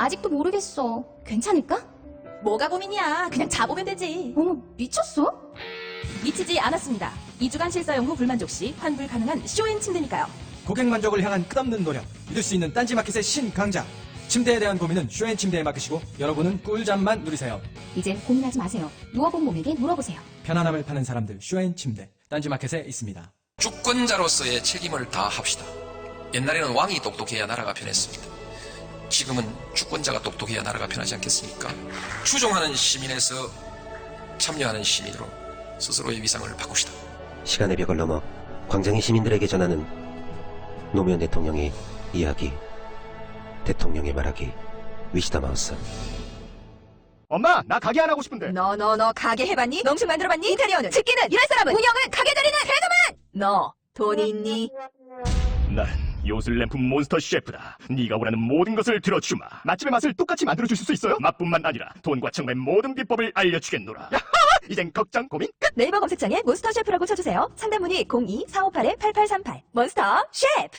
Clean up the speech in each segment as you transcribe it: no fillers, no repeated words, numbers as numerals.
아직도 모르겠어. 괜찮을까? 뭐가 고민이야. 그냥 자보면 되지. 어머, 미쳤어? 미치지 않았습니다. 2주간 실사용 후 불만족 시 환불 가능한 쇼앤 침대니까요. 고객 만족을 향한 끝없는 노력, 믿을 수 있는 딴지마켓의 신강자. 침대에 대한 고민은 쇼앤침대에 맡기시고 여러분은 꿀잠만 누리세요. 이제 고민하지 마세요. 누워본 몸에게 물어보세요. 편안함을 파는 사람들 쇼앤침대, 딴지마켓에 있습니다. 주권자로서의 책임을 다합시다. 옛날에는 왕이 똑똑해야 나라가 편했습니다. 지금은 주권자가 똑똑해야 나라가 편하지 않겠습니까? 추종하는 시민에서 참여하는 시민으로 스스로의 위상을 바꿉시다. 시간의 벽을 넘어 광장의 시민들에게 전하는 노무현 대통령의 이야기, 대통령의 말하기, 위시다 마우스. 엄마, 나 가게 안 하고 싶은데. 너 가게 해봤니? 농축 만들어봤니? 인테리어는? 집기는? 일할 사람은? 운영은? 가게 자리는? 퇴근만! 너 돈이 있니? 난 요술램프 몬스터 셰프다. 네가 원하는 모든 것을 들어주마. 맛집의 맛을 똑같이 만들어주실 수 있어요? 맛뿐만 아니라 돈과 청의 모든 비법을 알려주겠노라. 야하! 이젠 걱정 고민 끝! 네이버 검색창에 몬스터 셰프라고 쳐주세요. 상담 문의 02-458-8838. 몬스터 셰프!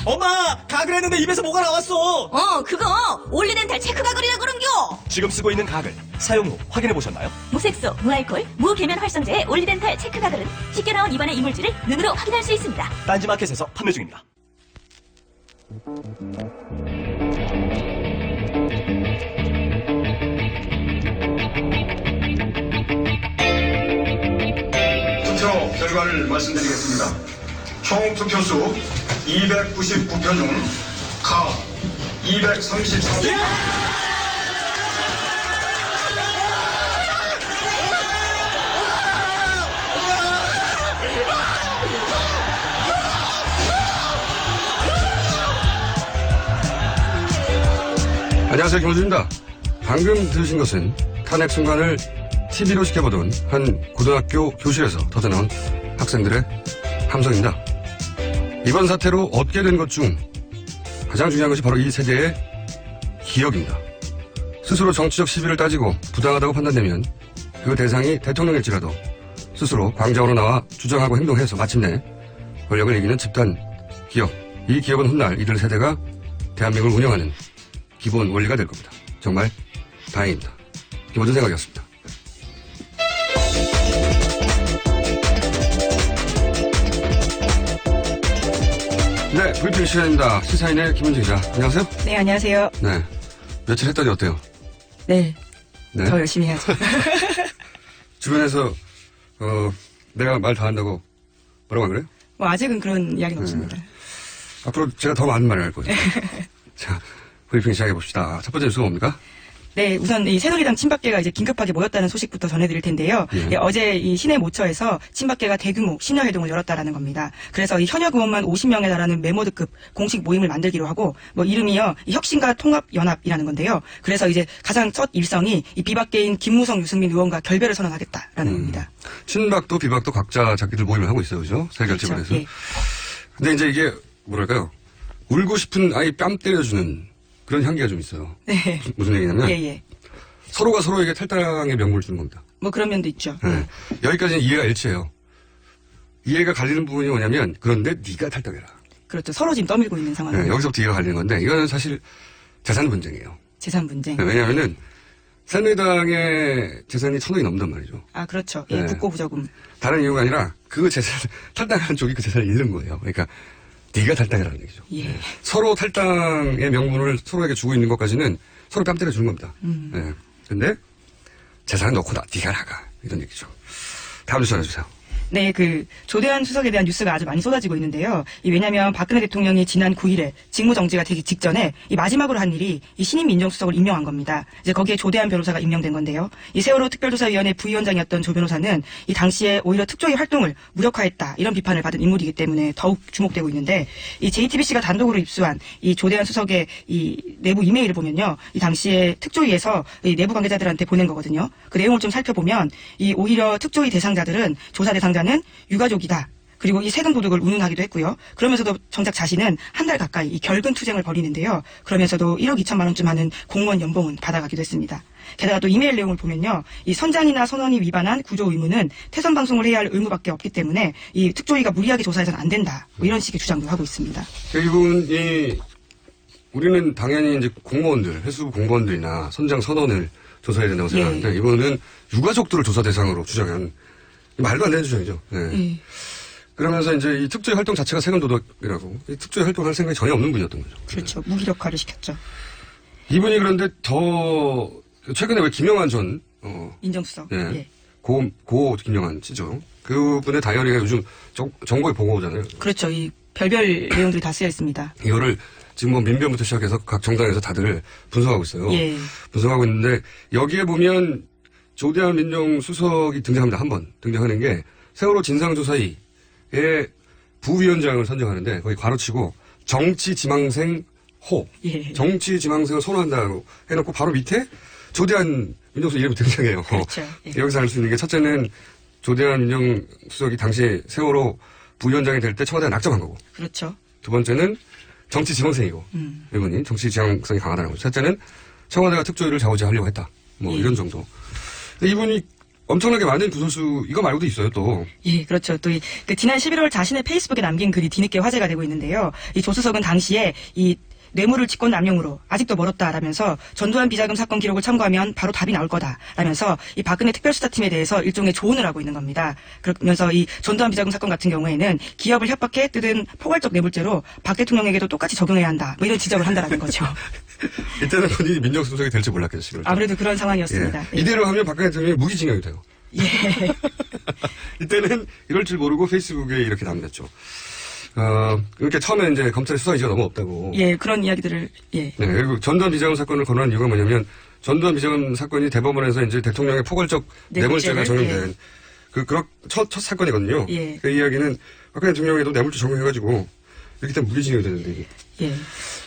엄마! 가글 했는데 입에서 뭐가 나왔어! 그거 올리덴탈 체크가글이라 그런겨. 지금 쓰고 있는 가글, 사용 후 확인해보셨나요? 무색소, 무알콜, 무계면 활성제의 올리덴탈 체크가글은 쉽게 나온 입안의 이물질을 눈으로 확인할 수 있습니다. 딴지마켓에서 판매 중입니다. 투표 결과를 말씀드리겠습니다. 총 투표수 299표 중 가 233표. 안녕하세요, 김호준입니다. 방금 들으신 것은 탄핵 순간을 TV로 지켜보던 한 고등학교 교실에서 터져나온 학생들의 함성입니다. 이번 사태로 얻게 된 것 중 가장 중요한 것이 바로 이 세대의 기억입니다. 스스로 정치적 시비를 따지고 부당하다고 판단되면 그 대상이 대통령일지라도 스스로 광장으로 나와 주장하고 행동해서 마침내 권력을 이기는 집단 기억. 이 기억은 훗날 이들 세대가 대한민국을 운영하는 기본 원리가 될 겁니다. 정말 다행입니다. 김어준 생각이었습니다. 네, 브리핑 시간입니다. 시사인의 김은지 기자. 안녕하세요. 네, 안녕하세요. 네. 며칠 했더니 어때요? 네. 네. 더 열심히 해야죠. 주변에서, 내가 말 다 한다고 뭐라고 안 그래요? 뭐, 아직은 그런 이야기는 없습니다. 앞으로 제가 더 많은 말을 할 거예요. 자, 브리핑 시작해봅시다. 첫 번째 뉴스가 뭡니까? 네, 우선 이 새누리당 친박계가 이제 긴급하게 모였다는 소식부터 전해드릴 텐데요. 예. 예, 어제 이 시내 모처에서 친박계가 대규모 신여회동을 열었다라는 겁니다. 그래서 이 현역 의원만 50명에 달하는 메모드급 공식 모임을 만들기로 하고, 뭐 이름이요, 이 혁신과 통합연합이라는 건데요. 그래서 이제 가장 첫 일성이 이 비박계인 김무성, 유승민 의원과 결별을 선언하겠다라는 겁니다. 친박도 비박도 각자 자기들 모임을 하고 있어요, 그죠? 새 결집을 해서. 예. 근데 이제 이게 뭐랄까요? 울고 싶은 아이 뺨 때려주는 그런 향기가 좀 있어요. 네. 무슨 얘기냐면 예. 서로가 서로에게 탈당의 명분을 주는 겁니다. 뭐 그런 면도 있죠. 네. 여기까지는 이해가 일치해요. 이해가 갈리는 부분이 뭐냐면 그런데 네가 탈당해라. 그렇죠. 서로 지금 떠밀고 있는 상황이에요. 네, 여기서부터 이해가 갈리는 건데 이거는 사실 재산 분쟁이에요. 재산 분쟁. 네, 왜냐하면은 새누리당의 재산이 1,000억이 넘는단 말이죠. 아, 그렇죠. 예, 네. 국고부저금. 다른 이유가 아니라 그 재산 탈당하는 쪽이 그 재산을 잃는 거예요. 그러니까 네가 탈당해라는 얘기죠. 예. 네. 서로 탈당의 명분을 서로에게 주고 있는 것까지는 서로 뺨 때려주는 겁니다. 네. 근데 재산을 놓고 네가 나가 이런 얘기죠. 다음 뉴스 전해주세요. 네, 조대한 수석에 대한 뉴스가 아주 많이 쏟아지고 있는데요. 왜냐하면 박근혜 대통령이 지난 9일에 직무정지가 되기 직전에 이 마지막으로 한 일이 이 신임 민정수석을 임명한 겁니다. 이제 거기에 조대한 변호사가 임명된 건데요. 이 세월호 특별조사위원회 부위원장이었던 조 변호사는 이 당시에 오히려 특조위 활동을 무력화했다 이런 비판을 받은 인물이기 때문에 더욱 주목되고 있는데 이 JTBC가 단독으로 입수한 이 조대한 수석의 이 내부 이메일을 보면요, 이 당시에 특조위에서 이 내부 관계자들한테 보낸 거거든요. 그 내용을 좀 살펴보면 이 오히려 특조위 대상자들은 조사 대상자는 유가족이다. 그리고 이 세금 도둑을 운운하기도 했고요. 그러면서도 정작 자신은 한 달 가까이 이 결근 투쟁을 벌이는데요. 그러면서도 1억 2천만 원쯤 하는 공무원 연봉은 받아가기도 했습니다. 게다가 또 이메일 내용을 보면요, 이 선장이나 선원이 위반한 구조 의무는 태선 방송을 해야 할 의무밖에 없기 때문에 이 특조위가 무리하게 조사해서는 안 된다. 뭐 이런 식의 주장도 하고 있습니다. 결국은 이 우리는 당연히 이제 공무원들, 해수부 공무원들이나 선장 선원을 조사해야 된다고 생각하는데 이거는 유가족들을 조사 대상으로 주장한 말도 안 되는 주장이죠. 네. 그러면서 이제 이 특조위 활동 자체가 세금 도덕이라고 이 특조위 활동할 생각이 전혀 없는 분이었던 거죠. 그렇죠. 무기력화를 시켰죠. 이분이 그런데 더 최근에 왜 김영환 전 민정수석. 예. 예. 고 김영환 씨죠. 그분의 다이어리가 요즘 정보에 보고 오잖아요. 그렇죠. 이 별별 내용들이 다 쓰여 있습니다. 이거를 지금 뭐 민변부터 시작해서 각 정당에서 다들 분석하고 있어요. 예. 분석하고 있는데 여기에 보면 조대한 민정수석이 등장합니다. 한 번 등장하는 게 세월호 진상조사위의 부위원장을 선정하는데 거기 괄호치고 정치지망생 호. 예. 정치지망생을 선호한다고 해놓고 바로 밑에 조대한 민정수석 이름이 등장해요. 그렇죠. 예. 여기서 알 수 있는 게 첫째는 조대한 민정수석이 당시 세월호 부위원장이 될 때 청와대가 낙점한 거고. 그렇죠. 두 번째는 정치지망생이고. 이분이 정치지향성이 강하다는 거죠. 셋째는 청와대가 특조위를 좌우지하려고 했다. 뭐 예. 이런 정도. 근데 이분이 엄청나게 많은 부설수 이거 말고도 있어요 또. 예, 그렇죠. 또 지난 11월 자신의 페이스북에 남긴 글이 뒤늦게 화제가 되고 있는데요. 이 조수석은 당시에 이 뇌물을 직권 남용으로 아직도 멀었다라면서 전두환 비자금 사건 기록을 참고하면 바로 답이 나올 거다라면서 이 박근혜 특별수사팀에 대해서 일종의 조언을 하고 있는 겁니다. 그러면서 이 전두환 비자금 사건 같은 경우에는 기업을 협박해 뜯은 포괄적 뇌물죄로 박 대통령에게도 똑같이 적용해야 한다. 뭐 이런 지적을 한다라는 거죠. 이때는 본인이 민정수석이 될지 몰랐겠어요. 아무래도 그런 상황이었습니다. 예. 이대로 하면 박근혜 대통령이 무기징역이 돼요. 예. 이때는 이럴 줄 모르고 페이스북에 이렇게 남겼죠. 이렇게 처음에 이제 검찰의 수사 의지가 너무 없다고. 예, 그런 이야기들을, 예. 네, 그리고 전두환 비자금 사건을 거론한 이유가 뭐냐면, 전두환 비자금 사건이 대법원에서 이제 대통령의 포괄적 뇌물죄가 적용된, 첫 사건이거든요. 예. 그 이야기는 박근혜 대통령에도 뇌물죄 적용해가지고, 이렇게 되면 무기징역이 되는데, 이게. 예.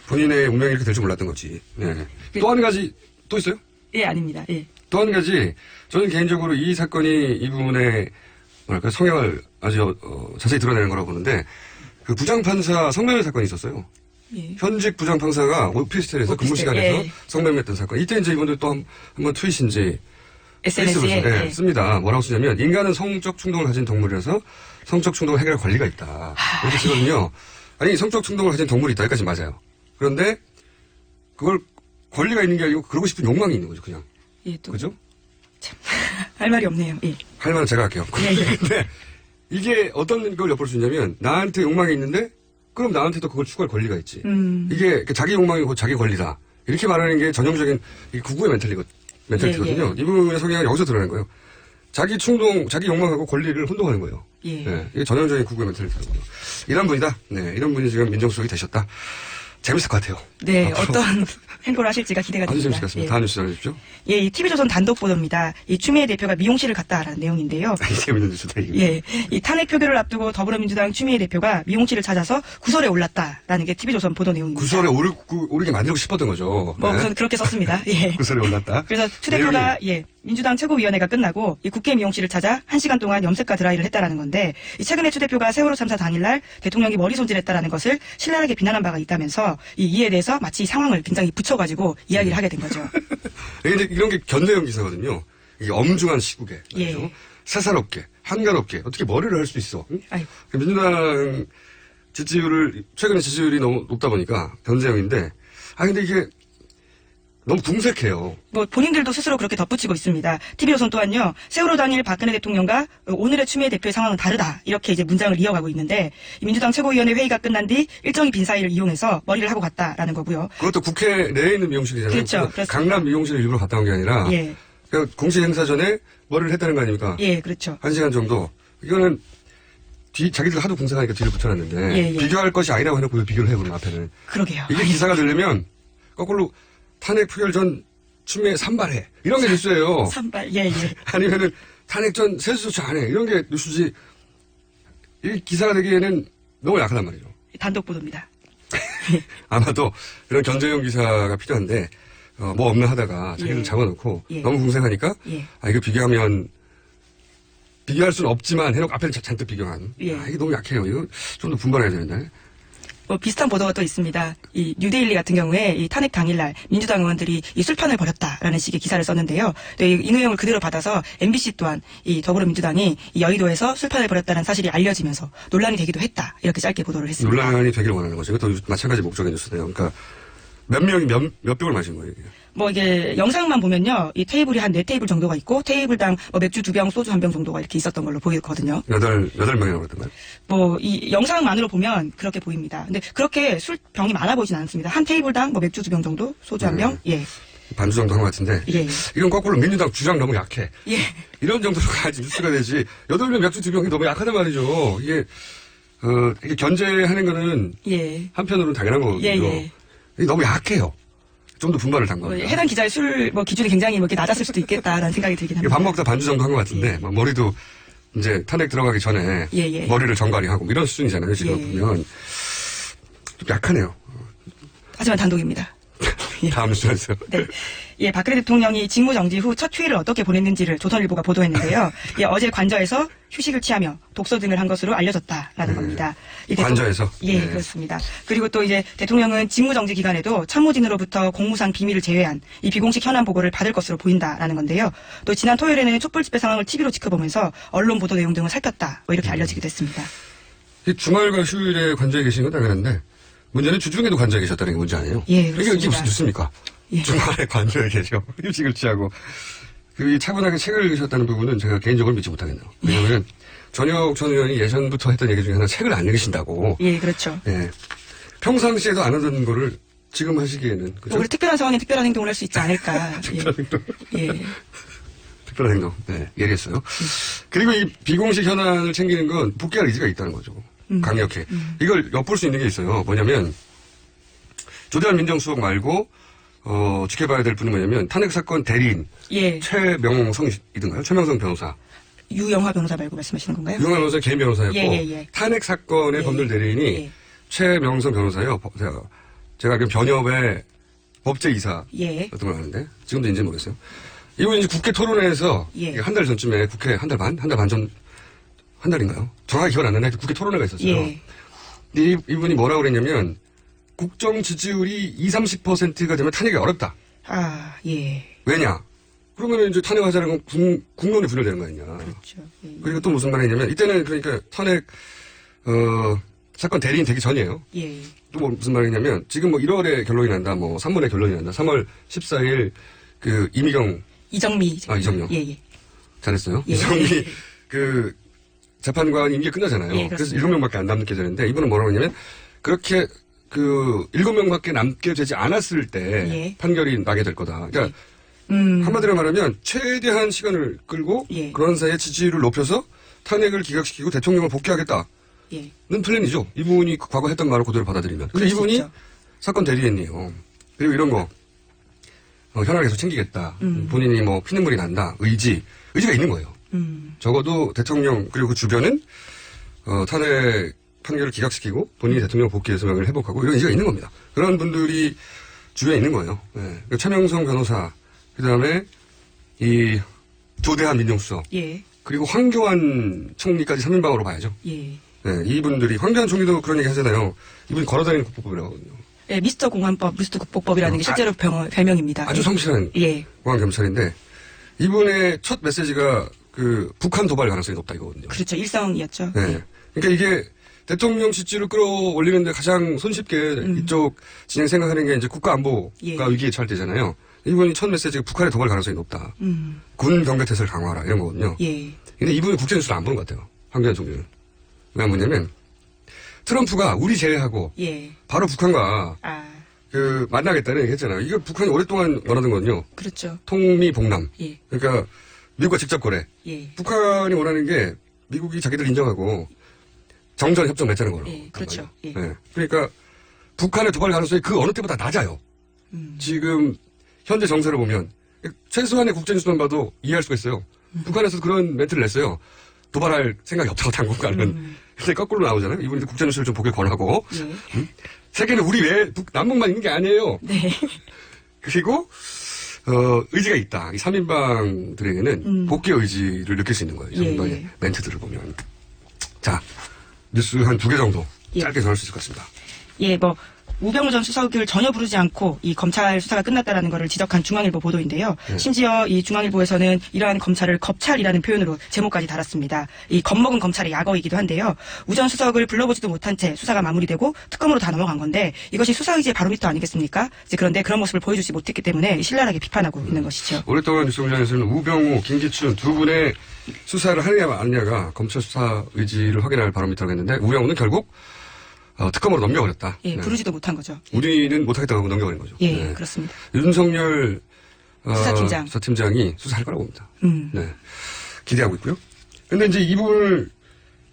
본인의 운명이 이렇게 될 줄 몰랐던 거지. 네. 또 한 가지, 또 있어요? 예, 아닙니다. 예. 또 한 가지, 저는 개인적으로 이 사건이 이 부분의, 뭐랄까, 성향을 아주, 자세히 드러내는 거라고 보는데, 그 부장판사 성매매 사건이 있었어요. 예. 현직 부장판사가 오피스텔에서 근무 시간에서 예. 성매매했던 사건. 이때 이제 이분들 또 한번 트윗인지 SNS에 페이스북에서 예. 씁니다. 뭐라고 쓰냐면 인간은 성적 충동을 가진 동물이라서 성적 충동을 해결할 권리가 있다. 이렇게 쓰거든요. 아니 성적 충동을 가진 동물이 있다. 여기까지 맞아요. 그런데 그걸 권리가 있는 게 아니고 그러고 싶은 욕망이 있는 거죠. 그냥. 예, 또. 그죠? 할 말이 없네요. 예. 할 말은 제가 할게요. 예, 예. 근데 이게 어떤 걸 엿볼 수 있냐면 나한테 욕망이 있는데 그럼 나한테도 그걸 추구할 권리가 있지. 이게 자기 욕망이고 자기 권리다. 이렇게 말하는 게 전형적인 이 구구의 멘탈리티거든요. 예. 이분의 성향을 여기서 드러낸 거예요. 자기 충동, 자기 욕망하고 권리를 혼동하는 거예요. 예. 네, 이게 전형적인 구구의 멘탈리티거든요. 이런 분이다. 네, 이런 분이 지금 민정수석이 되셨다. 재밌을 것 같아요. 네, 앞으로. 어떤 행보를 하실지가 기대가 아주 됩니다. 재밌을 것 같습니다. 예. 다음 뉴스 전해주십시오. 예, 이 TV조선 단독 보도입니다. 이 추미애 대표가 미용실을 갔다라는 내용인데요. 재밌는 뉴스다, 이거. 예, 이 탄핵 표결을 앞두고 더불어민주당 추미애 대표가 미용실을 찾아서 구설에 올랐다라는 게 TV조선 보도 내용입니다. 구설에 오르게 만들고 싶었던 거죠. 뭐 네. 우선 그렇게 썼습니다. 예. 구설에 올랐다. 그래서 추 대표가 민주당 최고위원회가 끝나고 이 국회 미용실을 찾아 1시간 동안 염색과 드라이를 했다라는 건데 이 최근에 추 대표가 세월호 참사 당일날 대통령이 머리 손질했다라는 것을 신랄하게 비난한 바가 있다면서 이에 대해서 마치 상황을 굉장히 붙여가지고 이야기를 하게 된 거죠. 이제 이런 게 견내용 기사거든요. 이게 엄중한 시국에 말이죠. 예. 사사롭게 한가롭게 어떻게 머리를 할 수 있어? 응? 아이고. 민주당 지지율을 최근에 지지율이 너무 높다 보니까 견제형인데 근데 이게 너무 궁색해요. 뭐 본인들도 스스로 그렇게 덧붙이고 있습니다. TV조선 또한요. 세월호 당일 박근혜 대통령과 오늘의 추미애 대표의 상황은 다르다. 이렇게 이제 문장을 이어가고 있는데 이 민주당 최고위원회 회의가 끝난 뒤 일정이 빈 사이를 이용해서 머리를 하고 갔다라는 거고요. 그것도 국회 내에 있는 미용실이잖아요. 그렇죠. 그러니까 그렇습니다. 강남 미용실을 일부러 갔다 온 게 아니라 예. 그러니까 공식 행사 전에 머리를 했다는 거 아닙니까? 예, 그렇죠. 1시간 정도. 이거는 자기들 하도 궁색하니까 뒤를 붙여놨는데 예, 예. 비교할 것이 아니라고 해놓고 왜 비교를 해보는 앞에는. 그러게요. 이게 기사가 되려면 거꾸로 탄핵 표결 전 추미애 산발해 이런 게 뉴스예요. 산발, 예, 예. 아니면은 탄핵 전 세수조치 안 해 이런 게 뉴스지. 이 기사가 되기에는 너무 약하단 말이죠. 단독 보도입니다. 아마도 이런 견제용 기사가 필요한데 뭐 없나 하다가 자기를 예. 잡아놓고 예. 너무 궁색하니까 예. 이거 비교할 수는 없지만 해놓고 앞에는 잔뜩 비교한. 예. 이게 너무 약해요. 이거 좀 더 분발해야 되는데. 뭐 비슷한 보도가 또 있습니다. 이 뉴데일리 같은 경우에 이 탄핵 당일날 민주당 의원들이 이 술판을 벌였다라는 식의 기사를 썼는데요. 또 이 내용을 그대로 받아서 MBC 또한 이 더불어민주당이 이 여의도에서 술판을 벌였다는 사실이 알려지면서 논란이 되기도 했다. 이렇게 짧게 보도를 했습니다. 논란이 되길 원하는 거죠. 이것도 마찬가지 목적의 뉴스네요. 그러니까 몇 명이 몇 병을 마신 거예요? 이게? 뭐 이게 영상만 보면요, 이 테이블이 한 4테이블 정도가 있고 테이블당 뭐 맥주 2병, 소주 1병 정도가 이렇게 있었던 걸로 보이거든요. 여덟 명이라고 그랬던가요? 뭐 이 영상만으로 보면 그렇게 보입니다. 근데 그렇게 술병이 많아 보이진 않습니다. 한 테이블당 뭐 맥주 2병 정도, 소주 1병, 예. 반주 정도 한 것 같은데. 예. 이건 거꾸로 민주당 주장 너무 약해. 예. 이런 정도로 가야지 뉴스가 되지. 8명 맥주 2병이 너무 약하단 말이죠. 이게 이게 견제하는 거는 예. 한편으로는 당연한 거거든요. 예. 이게 너무 약해요. 좀 더 분발을 단 뭐 겁니다. 해당 기자의 술 뭐 기준이 굉장히 뭐 이렇게 낮았을 수도 있겠다라는 생각이 들긴 이게 합니다. 밥 먹다 반주 정도 한 것 같은데 예. 막 머리도 이제 탄핵 들어가기 전에 예. 머리를 정갈이하고 뭐 이런 수준이잖아요. 지금 예. 보면 좀 약하네요. 하지만 단독입니다. 예. 다음 뉴스에서. 네. 예, 박근혜 대통령이 직무정지 후 첫 휴일을 어떻게 보냈는지를 조선일보가 보도했는데요. 예, 어제 관저에서 휴식을 취하며 독서 등을 한 것으로 알려졌다라는 겁니다. 이 관저에서? 예, 네. 그렇습니다. 그리고 또 이제 대통령은 직무정지 기간에도 참모진으로부터 공무상 비밀을 제외한 이 비공식 현안 보고를 받을 것으로 보인다라는 건데요. 또 지난 토요일에는 촛불 집회 상황을 TV로 지켜보면서 언론 보도 내용 등을 살폈다. 뭐 이렇게 알려지기도 했습니다. 이 주말과 휴일에 관저에 계신 건 당연한데 문제는 주중에도 관저에 계셨다는 게 문제 아니에요? 예, 이게 그렇습니다. 무슨 뉴스입니까? 예. 주말에 관저에 계셔 휴식을 취하고 그 차분하게 책을 읽으셨다는 부분은 제가 개인적으로 믿지 못하겠네요. 왜냐하면 전혁 전 의원이 예전부터 했던 얘기 중에 하나 책을 안 읽으신다고. 예, 그렇죠. 예. 평상시에도 안 하던 거를 지금 하시기에는 그죠? 우리 특별한 상황에 특별한 행동을 할 수 있지 않을까. 특별한 행동. 예. 특별한 행동. 네, 예리했어요. 그리고 이 비공식 현안을 챙기는 건 복귀할 의지가 있다는 거죠. 강력해. 이걸 엿볼 수 있는 게 있어요. 뭐냐면 조대한 민정수석 말고 지켜봐야 될 분이 뭐냐면 탄핵 사건 대리인 예. 최명성이든가요? 최명성 변호사. 유영화 변호사 말고 말씀하시는 건가요? 유영하 변호사 개인 변호사였고 예. 탄핵 사건의 예. 법률 대리인이 예. 최명성 변호사예요. 제가 알기로 변협의 법제이사였던 예. 걸 아는데 지금도 인지는 모르겠어요. 이분이 이제 국회 토론회에서 예. 한 달 전쯤에 국회 한 달 반 전 한 달인가요? 정확히 기억 안 나는데 국회 토론회가 있었어요. 예. 근데 이분이 뭐라고 그랬냐면 국정 지지율이 20-30%가 되면 탄핵이 어렵다. 아, 예. 왜냐? 그러면 이제 탄핵하자는 건 국론이 분열되는 거 아니냐. 그렇죠. 예. 그리고 또 무슨 말이냐면 이때는 그러니까 탄핵 사건 대리인 되기 전이에요. 예. 또 뭐 무슨 말이냐면 지금 뭐 1월에 결론이 난다. 뭐 3월에 결론이 난다. 3월 14일 그 이정명. 이정명. 예. 잘했어요. 예. 이정미 그 재판관 임기 끝나잖아요. 예, 그래서 그렇습니다. 7명밖에 안 남게 되는데 이분은 뭐라고 하냐면 그렇게 그 7명밖에 남게 되지 않았을 때 예. 판결이 나게 될 거다. 그러니까 한마디로 말하면 최대한 시간을 끌고 예. 그런 사이에 지지율을 높여서 탄핵을 기각시키고 대통령을 복귀하겠다는 예. 플랜이죠. 이분이 과거 했던 말을 그대로 받아들이면. 근데 그럴 수 이분이 있죠. 사건 대리인이에요. 그리고 이런 거 현안을 계속 챙기겠다. 본인이 뭐 피눈물이 난다. 의지가 있는 거예요. 적어도 대통령 그리고 그 주변은 탄핵 판결을 기각시키고 본인이 대통령 복귀해서 명예를 회복하고 이런 의지가 있는 겁니다. 그런 분들이 주변에 있는 거예요. 네. 최명성 변호사, 그 다음에 이 조대한 민정수석, 예. 그리고 황교안 총리까지 3인방으로 봐야죠. 예. 네, 이분들이 황교안 총리도 그런 얘기 하잖아요. 이분이 걸어다니는 국보법이라고 하거든요. 예, 미스터 공안법, 미스터 국보법이라는 게 실제로 별명입니다. 아주 성실한 예. 공안 경찰인데 이분의 첫 메시지가 그 북한 도발 가능성이 높다 이거거든요. 그렇죠. 일성이었죠. 네. 그러니까 이게 대통령 지지를 끌어올리는데 가장 손쉽게 이쪽 진행 생각하는 게 이제 국가 안보가 예. 위기에 처할 때잖아요. 이분이 첫 메시지가 북한의 도발 가능성이 높다. 군 경계 태세를 강화하라 이런 거거든요. 예. 근데 이분이 국제뉴스를 안 보는 것 같아요. 황교안 총리는. 왜 뭐냐면 트럼프가 우리 제외하고 예. 바로 북한과 아, 그 만나겠다는 얘기 했잖아요. 이거 북한이 오랫동안 원하던 거거든요. 그렇죠. 통미봉남. 예. 그러니까 미국과 직접 거래. 예. 북한이 원하는 게 미국이 자기들 인정하고 정전 협정 맺자는 거로. 예, 그렇죠. 예. 네. 그러니까 북한의 도발 가능성이 그 어느 때보다 낮아요. 지금 현재 정세를 보면 최소한의 국제뉴스만 봐도 이해할 수가 있어요. 북한에서 그런 멘트를 냈어요. 도발할 생각이 없다고 당분간은. 근데 거꾸로 나오잖아요. 이분이 국제뉴스를 좀 보길 권하고. 예. 세계는 우리 외에 남북만 있는 게 아니에요. 네. 그리고 의지가 있다. 이 3인방들에게는 복귀 의지를 느낄 수 있는 거예요. 이 예, 정도의 예. 멘트들을 보면. 자, 뉴스 한 2개 정도 예. 짧게 전할 수 있을 것 같습니다. 예, 뭐 우병우 전 수석을 전혀 부르지 않고 이 검찰 수사가 끝났다라는 것을 지적한 중앙일보 보도인데요. 심지어 이 중앙일보에서는 이러한 검찰을 겁찰이라는 표현으로 제목까지 달았습니다. 이 겁먹은 검찰의 약어이기도 한데요. 우 전 수석을 불러보지도 못한 채 수사가 마무리되고 특검으로 다 넘어간 건데 이것이 수사의지의 바로미터 아니겠습니까? 이제 그런데 그런 모습을 보여주지 못했기 때문에 신랄하게 비판하고 있는 것이죠. 오랫동안 뉴스공장에서는 우병우, 김기춘 두 분의 수사를 하느냐 마느냐가 검찰 수사 의지를 확인할 바로미터라고 했는데 우병우는 결국 특검으로 넘겨버렸다. 예, 부르지도 못한 거죠. 우리는 못하겠다고 하고 넘겨버린 거죠. 예, 네. 그렇습니다. 윤석열 수사팀장이 수사를 거라고 봅니다. 네. 기대하고 있고요. 근데 이제 이분을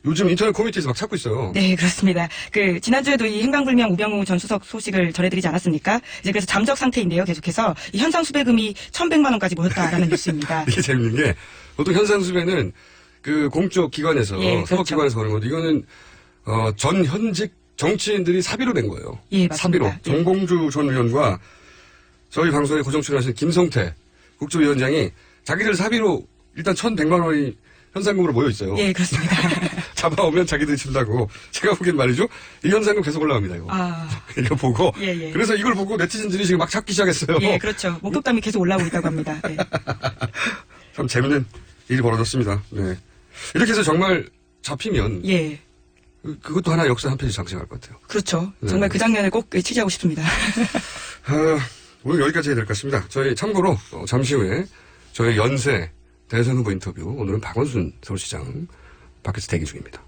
요즘 인터넷 커뮤니티에서 막 찾고 있어요. 네, 그렇습니다. 지난주에도 이 행방불명 우병우 전 수석 소식을 전해드리지 않았습니까? 이제 그래서 잠적 상태인데요, 계속해서. 이 현상수배금이 1,100만원까지 모였다라는 뉴스입니다. 이게 재밌는 게, 보통 현상수배는 공적 기관에서, 예, 그렇죠. 사법기관에서 하는 건데, 이거는, 전 현직 정치인들이 사비로 낸 거예요. 예, 맞습니다. 사비로. 예. 정봉주 전 의원과 저희 방송에 고정 출연하신 김성태 국조위원장이 자기들 사비로 일단 1,100만원이 현상금으로 모여 있어요. 예, 그렇습니다. 잡아오면 자기들이 준다고. 제가 보기엔 말이죠. 이 현상금 계속 올라갑니다, 이거. 이거 보고. 예, 예. 그래서 이걸 보고 네티즌들이 지금 막 찾기 시작했어요. 예, 그렇죠. 목격담이 계속 올라오고 있다고 합니다. 네. 참 재밌는 일이 벌어졌습니다. 네. 이렇게 해서 정말 잡히면. 예. 그것도 하나 역사 한 페이지 장식할 것 같아요. 그렇죠. 네. 정말 그 장면을 꼭 취재하고 싶습니다. 오늘 여기까지 해야 될 것 같습니다. 저희 참고로 잠시 후에 저희 연세 대선 후보 인터뷰 오늘은 박원순 서울시장 밖에서 대기 중입니다.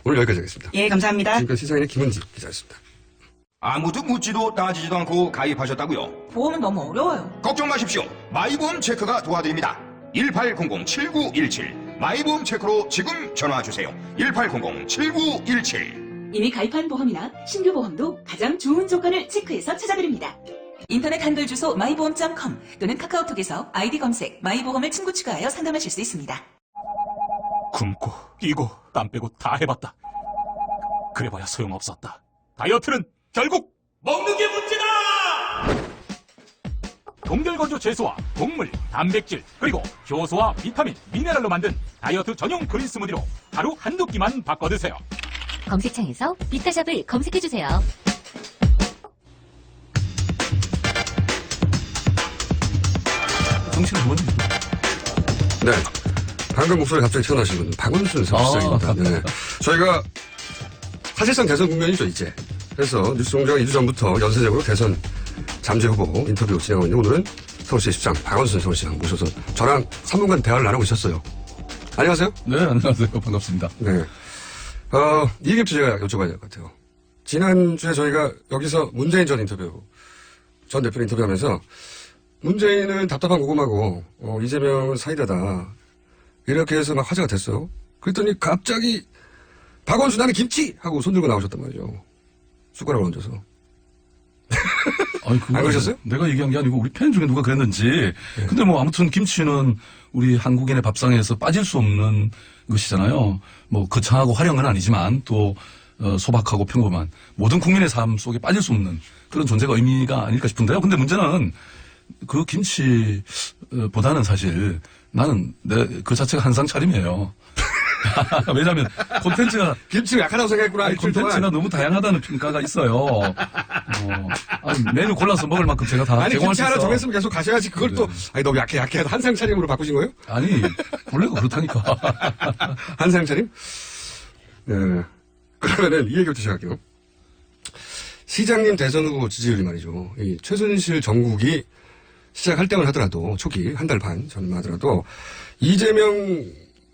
오늘 여기까지 하겠습니다. 예, 감사합니다. 지금까지 시사인의 김은지 기자였습니다. 아무도 묻지도 따지지도 않고 가입하셨다고요? 보험은 너무 어려워요. 걱정 마십시오. 마이보험 체크가 도와드립니다. 1800-7917 마이보험 체크로 지금 전화주세요. 1800-7917 이미 가입한 보험이나 신규 보험도 가장 좋은 조건을 체크해서 찾아드립니다. 인터넷 한글 주소 마이보험.com 또는 카카오톡에서 아이디 검색 마이보험을 친구 추가하여 상담하실 수 있습니다. 굶고 뛰고 땀 빼고 다 해봤다. 그래봐야 소용없었다. 다이어트는 결국 먹는 게 문제다! 동결건조 채소와 곡물, 단백질, 그리고 효소와 비타민, 미네랄로 만든 다이어트 전용 그린 스무디로 하루 한두 끼만 바꿔 드세요. 검색창에서 비타샵을 검색해주세요. 정신을 못 네. 방금 목소리 갑자기 튀어나오신 분은 박원순 서울시장입니다. 네. 저희가 사실상 대선 국면이죠, 이제. 그래서 뉴스공장 2주 전부터 연쇄적으로 대선 잠재 후보 인터뷰 진행하고 있는데 오늘은 서울시장 박원순 서울시장 모셔서 저랑 3분간 대화를 나누고 있었어요. 안녕하세요. 네, 안녕하세요. 반갑습니다. 네. 이 얘기부터 제가 여쭤봐야 될 것 같아요. 지난주에 저희가 여기서 문재인 전 대표 인터뷰하면서 문재인은 답답한 고구마고 이재명은 사이다다. 이렇게 해서 막 화제가 됐어요. 그랬더니 갑자기 박원순 나는 김치! 하고 손 들고 나오셨단 말이죠. 숟가락을 얹어서. 아니, 그거 안 그러셨어요? 내가 얘기한 게 아니고 우리 팬 중에 누가 그랬는지. 네. 근데 뭐 아무튼 김치는 우리 한국인의 밥상에서 빠질 수 없는 것이잖아요. 뭐 거창하고 화려한 건 아니지만 또 소박하고 평범한 모든 국민의 삶 속에 빠질 수 없는 그런 존재가 의미가 아닐까 싶은데요. 근데 문제는 그 김치보다는 사실 나는 그 자체가 한상 차림이에요. 왜냐하면 콘텐츠가 김치가 약하다고 생각했구나. 아니, 콘텐츠가 너무 다양하다는 평가가 있어요. 메뉴 골라서 먹을 만큼 제가 다 아니 제공할 김치 수 하나 있어. 정했으면 계속 가셔야지. 그걸 네. 또 아니 너무 약해 한상 차림으로 바꾸신 거예요? 아니 원래가 그렇다니까. 한상 차림? 네. 그러면은 이 얘기부터 시작할게요. 시장님 대선 후보 지지율이 말이죠. 이 최순실 정국이 시작할 때만 하더라도 초기 한 달 반 전만 하더라도 이재명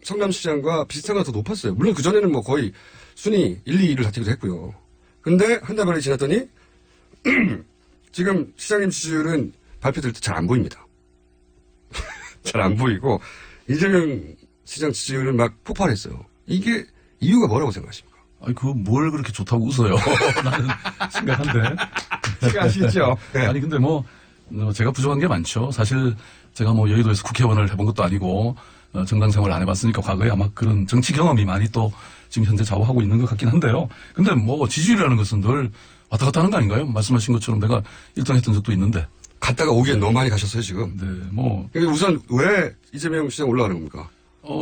성남시장과 비슷한 거 더 높았어요. 물론 그전에는 뭐 거의 순위 1, 2위를 다투기도 했고요. 근데 한 달 반이 지났더니 지금 시장님 지지율은 발표될 때 잘 안 보입니다. 잘 안 보이고 이재명 시장 지지율은 막 폭발했어요. 이게 이유가 뭐라고 생각하십니까? 아니 뭘 그렇게 좋다고 웃어요. 나는 심각한데. 아시죠? 네. 아니 근데 뭐 제가 부족한 게 많죠. 사실 제가 뭐 여의도에서 국회의원을 해본 것도 아니고 정당 생활을 안 해봤으니까 과거에 아마 그런 정치 경험이 많이 또 지금 현재 좌우하고 있는 것 같긴 한데요. 근데 뭐 지지율이라는 것은 늘 왔다 갔다 하는 거 아닌가요? 말씀하신 것처럼 내가 1등 했던 적도 있는데. 갔다가 오기엔 너무 많이 가셨어요 지금. 네, 뭐. 우선 왜 이재명 시장 올라가는 겁니까?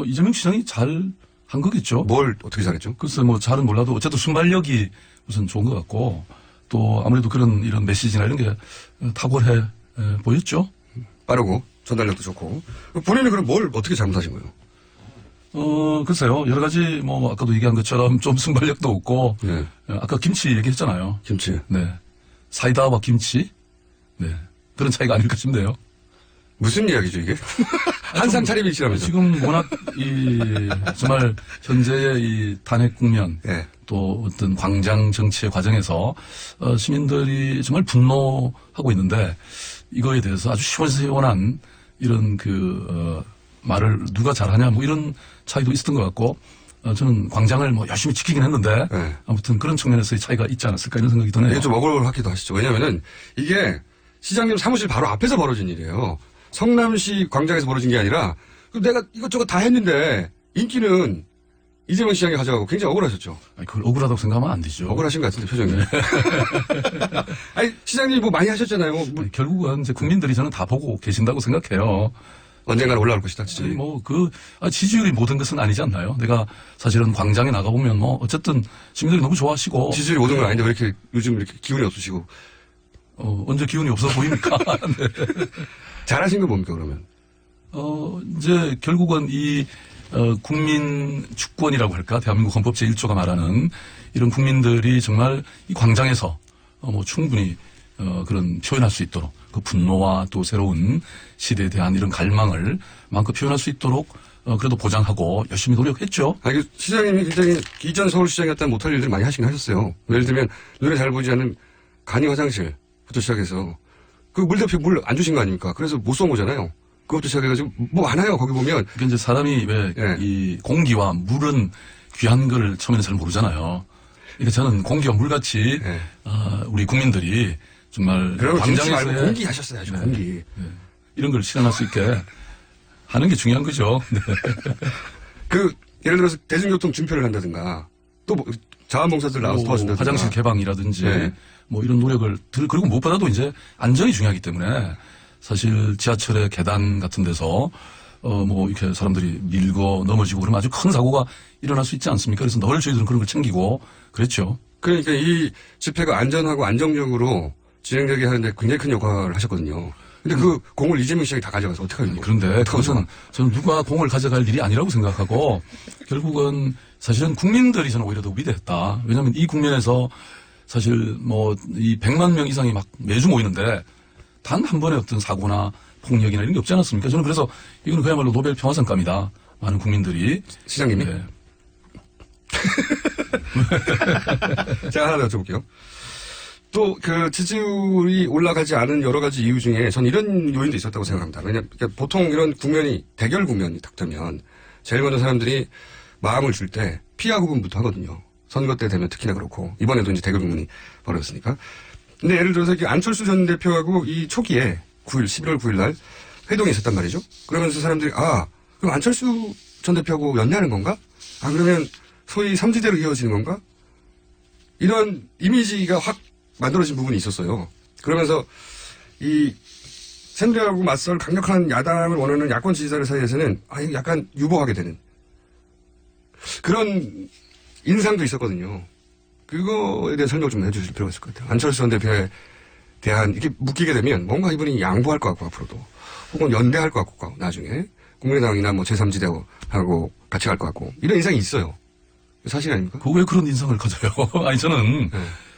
이재명 시장이 잘 한 거겠죠. 뭘 어떻게 잘했죠? 글쎄 뭐 잘은 몰라도 어쨌든 순발력이 우선 좋은 것 같고 또 아무래도 그런 이런 메시지나 이런 게 탁월해 보였죠. 빠르고 전달력도 좋고. 본인은 그럼 뭘 어떻게 잘못하신 거예요? 글쎄요. 여러 가지 뭐 아까도 얘기한 것처럼 좀 순발력도 없고 네. 아까 김치 얘기했잖아요. 김치. 네. 사이다와 김치. 네. 그런 차이가 아닐까 싶네요. 무슨 이야기죠 이게? 한상 차림이시라면서. 지금 워낙 정말 현재의 이 탄핵 국면 네. 또 어떤 광장 정치의 과정에서 시민들이 정말 분노하고 있는데 이거에 대해서 아주 시원시원한 이런 말을 누가 잘하냐 뭐 이런 차이도 있었던 것 같고 저는 광장을 뭐 열심히 지키긴 했는데 네. 아무튼 그런 측면에서의 차이가 있지 않았을까 이런 생각이 드네요. 이게 좀 억울하기도 하시죠. 왜냐면은 이게 시장님 사무실 바로 앞에서 벌어진 일이에요. 성남시 광장에서 벌어진 게 아니라 내가 이것저것 다 했는데 인기는 이재명 시장이 가져가고 굉장히 억울하셨죠. 아니, 그걸 억울하다고 생각하면 안 되죠. 억울하신 것 같은데 표정이. 네. 아니 시장님이 뭐 많이 하셨잖아요. 뭐 아니, 결국은 이제 국민들이 저는 다 보고 계신다고 생각해요. 언젠가는 올라올 것이다. 진짜. 지지율이 모든 것은 아니지 않나요? 내가 사실은 광장에 나가보면 뭐 어쨌든 시민들이 너무 좋아하시고. 지지율이 모든 건 아닌데 왜 이렇게 요즘 이렇게 기운이 없으시고. 언제 기운이 없어 보입니까? 네. 잘하신 건 뭡니까 그러면? 이제 결국은 국민 주권이라고 할까? 대한민국 헌법 제1조가 말하는 이런 국민들이 정말 이 광장에서 충분히 그런 표현할 수 있도록 그 분노와 또 새로운 시대에 대한 이런 갈망을 마음껏 표현할 수 있도록 그래도 보장하고 열심히 노력했죠. 아니, 시장님이 굉장히 이전 서울시장이었다면 못할 일들 많이 하시긴 하셨어요. 예를 들면 눈에 잘 보이지 않는 간이 화장실부터 시작해서 그 물대표 물 안 주신 거 아닙니까? 그래서 못 쏜 거잖아요. 그것도 시작해가지고 뭐 많아요. 거기 보면. 그러니까 이제 사람이 왜 이 공기와 물은 귀한 걸 처음에는 잘 모르잖아요. 그러니까 저는 공기와 물같이 우리 국민들이 정말 광장에서 공기 하셨어야죠. 네. 공기. 네. 이런 걸 실현할 수 있게 하는 게 중요한 거죠. 네. 예를 들어서 대중교통 준표를 한다든가 또 뭐 자원봉사들 나와서 도와준다든가 화장실 개방이라든지 네. 뭐 이런 노력을 그리고 무엇보다도 이제 안전이 중요하기 때문에 사실 지하철의 계단 같은 데서 뭐 이렇게 사람들이 밀고 넘어지고 그러면 아주 큰 사고가 일어날 수 있지 않습니까? 그래서 늘 저희들은 그런 걸 챙기고 그랬죠. 그러니까 이 집회가 안전하고 안정적으로 진행되게 하는데 굉장히 큰 역할을 하셨거든요. 근데 그 공을 이재명 시장이 다 가져가서 어떡하는 거예요? 그런데 그것은 저는 누가 공을 가져갈 일이 아니라고 생각하고 결국은 사실은 국민들이 저는 오히려 더 위대했다. 왜냐하면 이 국면에서 사실 뭐 이 100만 명 이상이 막 매주 모이는데 단 한 번의 어떤 사고나 폭력이나 이런 게 없지 않았습니까? 저는 그래서 이건 그야말로 노벨 평화상감이다. 많은 국민들이. 시장님이? 네. 제가 하나 더 여쭤볼게요. 또 지지율이 올라가지 않은 여러 가지 이유 중에 전 이런 요인도 있었다고 생각합니다. 왜냐면 보통 이런 국면이 대결 국면이 딱 되면 제일 먼저 사람들이 마음을 줄 때 피하 구분부터 하거든요. 선거 때 되면 특히나 그렇고 이번에도 이제 대결 국면이 벌어졌으니까. 근데 예를 들어서 안철수 전 대표하고 이 초기에 11월 9일 날 회동이 있었단 말이죠. 그러면서 사람들이 그럼 안철수 전 대표하고 연대하는 건가? 그러면 소위 삼지대로 이어지는 건가? 이런 이미지가 확 만들어진 부분이 있었어요. 그러면서 이 새누리하고 맞설 강력한 야당을 원하는 야권 지지자들 사이에서는 이거 약간 유보하게 되는 그런 인상도 있었거든요. 그거에 대해 설명 좀 해주실 필요가 있을 것 같아요. 안철수 전 대표에 대한 이렇게 묶이게 되면 뭔가 이분이 양보할 것 같고 앞으로도 혹은 연대할 것 같고 나중에 국민의당이나 뭐 제3지대하고 같이 갈 것 같고 이런 인상이 있어요. 사실 아닙니까? 왜 그런 인상을 가져요? 아니 저는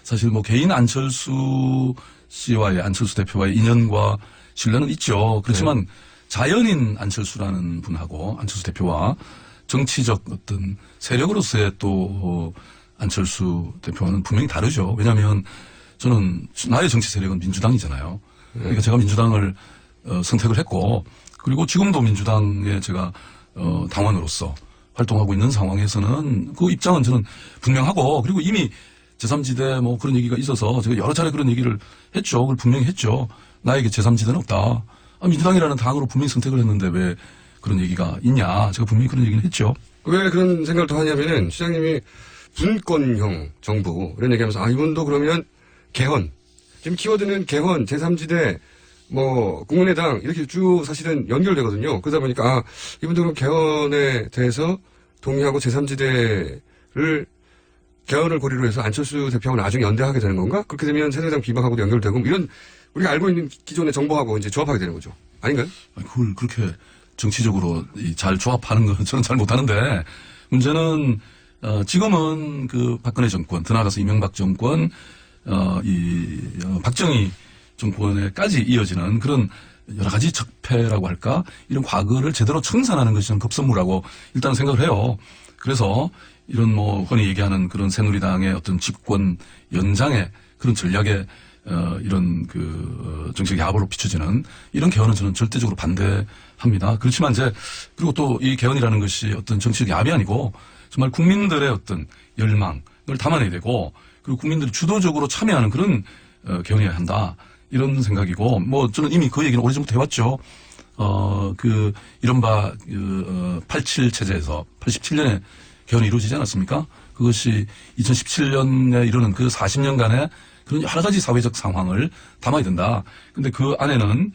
사실 뭐 개인 안철수 씨와의 안철수 대표와의 인연과 신뢰는 있죠. 그렇지만 자연인 안철수라는 분하고 안철수 대표와 정치적 어떤 세력으로서의 또 안철수 대표와는 분명히 다르죠. 왜냐하면 저는 나의 정치 세력은 민주당이잖아요. 그러니까 제가 민주당을 선택을 했고 그리고 지금도 민주당에 제가 당원으로서 활동하고 있는 상황에서는 그 입장은 저는 분명하고 그리고 이미 제3지대 뭐 그런 얘기가 있어서 제가 여러 차례 그런 얘기를 했죠. 그걸 분명히 했죠. 나에게 제3지대는 없다. 민주당이라는 당으로 분명히 선택을 했는데 왜 그런 얘기가 있냐. 제가 분명히 그런 얘기를 했죠. 왜 그런 생각을 더 하냐면은 시장님이 분권형 정부 이런 얘기하면서 이분도 그러면 개헌 지금 키워드는 개헌 제3지대 뭐 국민의당 이렇게 쭉 사실은 연결되거든요. 그러다 보니까 이분도 그럼 개헌에 대해서 동의하고 제3지대를 개헌을 고리로 해서 안철수 대표하고 나중에 연대하게 되는 건가? 그렇게 되면 새누리당 비박하고도 연결되고 이런 우리가 알고 있는 기존의 정보하고 이제 조합하게 되는 거죠. 아닌가요? 그걸 그렇게 정치적으로 잘 조합하는 건 저는 잘 못하는데 문제는 지금은 그 박근혜 정권, 더 나아가서 이명박 정권, 박정희 정권에까지 이어지는 그런 여러 가지 적폐라고 할까 이런 과거를 제대로 청산하는 것이 저는 급선무라고 일단 생각을 해요. 그래서 이런 뭐 흔히 얘기하는 그런 새누리당의 어떤 집권 연장의 그런 전략에 이런 정책 야합으로 비춰지는 이런 개헌은 저는 절대적으로 반대합니다. 그렇지만 이제 그리고 또 이 개헌이라는 것이 어떤 정치적 야합이 아니고 정말 국민들의 어떤 열망을 담아내야 되고 그리고 국민들이 주도적으로 참여하는 그런 개헌이어야 한다. 이런 생각이고, 뭐, 저는 이미 그 얘기는 오래전부터 해왔죠. 이른바, 87 체제에서 87년에 개헌이 이루어지지 않았습니까? 그것이 2017년에 이르는 그 40년간의 그런 여러 가지 사회적 상황을 담아야 된다. 근데 그 안에는,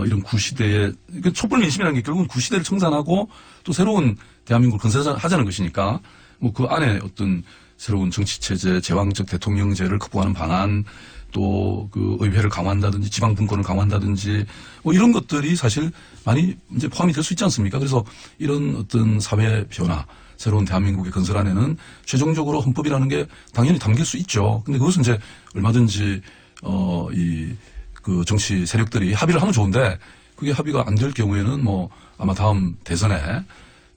이런 구시대의, 촛불 민심이라는 게 결국은 구시대를 청산하고 또 새로운 대한민국을 건설하자는 것이니까, 뭐 그 안에 어떤 새로운 정치체제, 제왕적 대통령제를 극복하는 방안, 또 그 의회를 강화한다든지 지방 분권을 강화한다든지 뭐 이런 것들이 사실 많이 이제 포함이 될 수 있지 않습니까? 그래서 이런 어떤 사회 변화, 새로운 대한민국의 건설 안에는 최종적으로 헌법이라는 게 당연히 담길 수 있죠. 근데 그것은 이제 얼마든지 그 정치 세력들이 합의를 하면 좋은데 그게 합의가 안 될 경우에는 뭐 아마 다음 대선에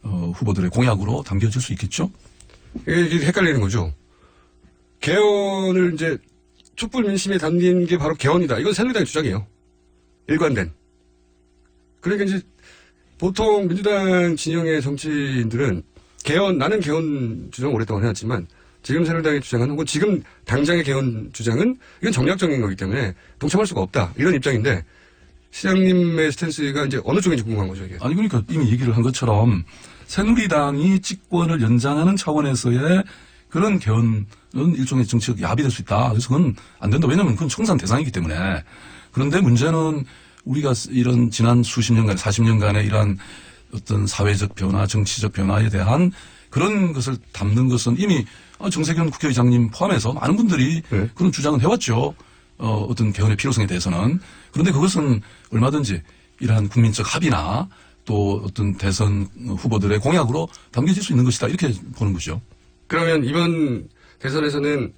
후보들의 공약으로 담겨질 수 있겠죠. 이게 헷갈리는 거죠. 개헌을 이제 촛불 민심에 담긴 게 바로 개헌이다. 이건 새누리당의 주장이에요. 일관된. 그러니까 이제 보통 민주당 진영의 정치인들은 나는 개헌 주장을 오랫동안 해왔지만 지금 새누리당의 주장은 혹은 지금 당장의 개헌 주장은 이건 정략적인 거기 때문에 동참할 수가 없다. 이런 입장인데 시장님의 스탠스가 이제 어느 쪽인지 궁금한 거죠. 이게. 아니 그러니까 이미 얘기를 한 것처럼 새누리당이 집권을 연장하는 차원에서의 그런 개헌은 일종의 정치적 야합이 될 수 있다. 그래서 그건 안 된다. 왜냐하면 그건 청산 대상이기 때문에. 그런데 문제는 우리가 이런 지난 수십 년간, 40년간의 이러한 어떤 사회적 변화, 정치적 변화에 대한 그런 것을 담는 것은 이미 정세균 국회의장님 포함해서 많은 분들이 그런 주장은 해왔죠. 어떤 개헌의 필요성에 대해서는. 그런데 그것은 얼마든지 이러한 국민적 합의나 또 어떤 대선 후보들의 공약으로 담겨질 수 있는 것이다. 이렇게 보는 거죠. 그러면 이번 대선에서는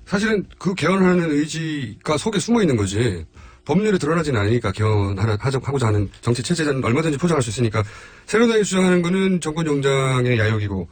사실은 그 개헌하는 의지가 속에 숨어 있는 거지. 법률에 드러나지는 않으니까 개헌하고자 하는 정치 체제는 얼마든지 포장할 수 있으니까 새누리당이 주장하는 거는 정권 영장의 야욕이고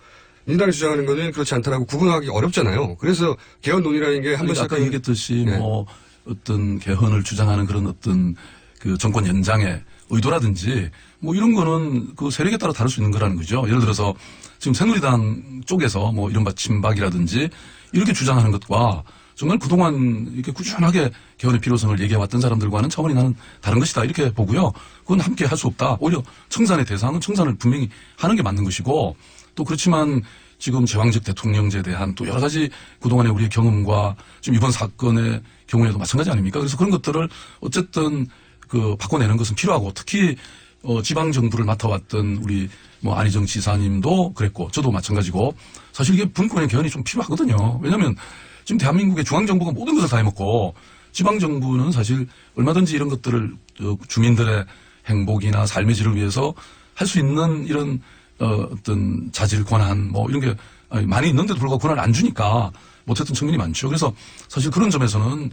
민주당이 주장하는 거는 그렇지 않다라고 구분하기 어렵잖아요. 그래서 개헌 논의라는 게 한 번 아까 얘기했듯이 뭐 어떤 개헌을 주장하는 그런 어떤 그 정권 연장의 의도라든지 뭐 이런 거는 그 세력에 따라 다를 수 있는 거라는 거죠. 예를 들어서 지금 새누리당 쪽에서 뭐 이른바 친박이라든지 이렇게 주장하는 것과 정말 그동안 이렇게 꾸준하게 개헌의 필요성을 얘기해왔던 사람들과는 차원이 나는 다른 것이다. 이렇게 보고요. 그건 함께 할 수 없다. 오히려 청산의 대상은 청산을 분명히 하는 게 맞는 것이고 또 그렇지만 지금 제왕적 대통령제에 대한 또 여러 가지 그동안의 우리의 경험과 지금 이번 사건의 경우에도 마찬가지 아닙니까? 그래서 그런 것들을 어쨌든 바꿔내는 것은 필요하고 특히 지방정부를 맡아왔던 우리 안희정 지사님도 그랬고 저도 마찬가지고 사실 이게 분권의 개헌이 좀 필요하거든요. 왜냐하면 지금 대한민국의 중앙정부가 모든 것을 다 해먹고 지방정부는 사실 얼마든지 이런 것들을 주민들의 행복이나 삶의 질을 위해서 할 수 있는 이런 어떤 자질 권한 이런 게 많이 있는데도 불구하고 권한을 안 주니까 못했던 측면이 많죠. 그래서 사실 그런 점에서는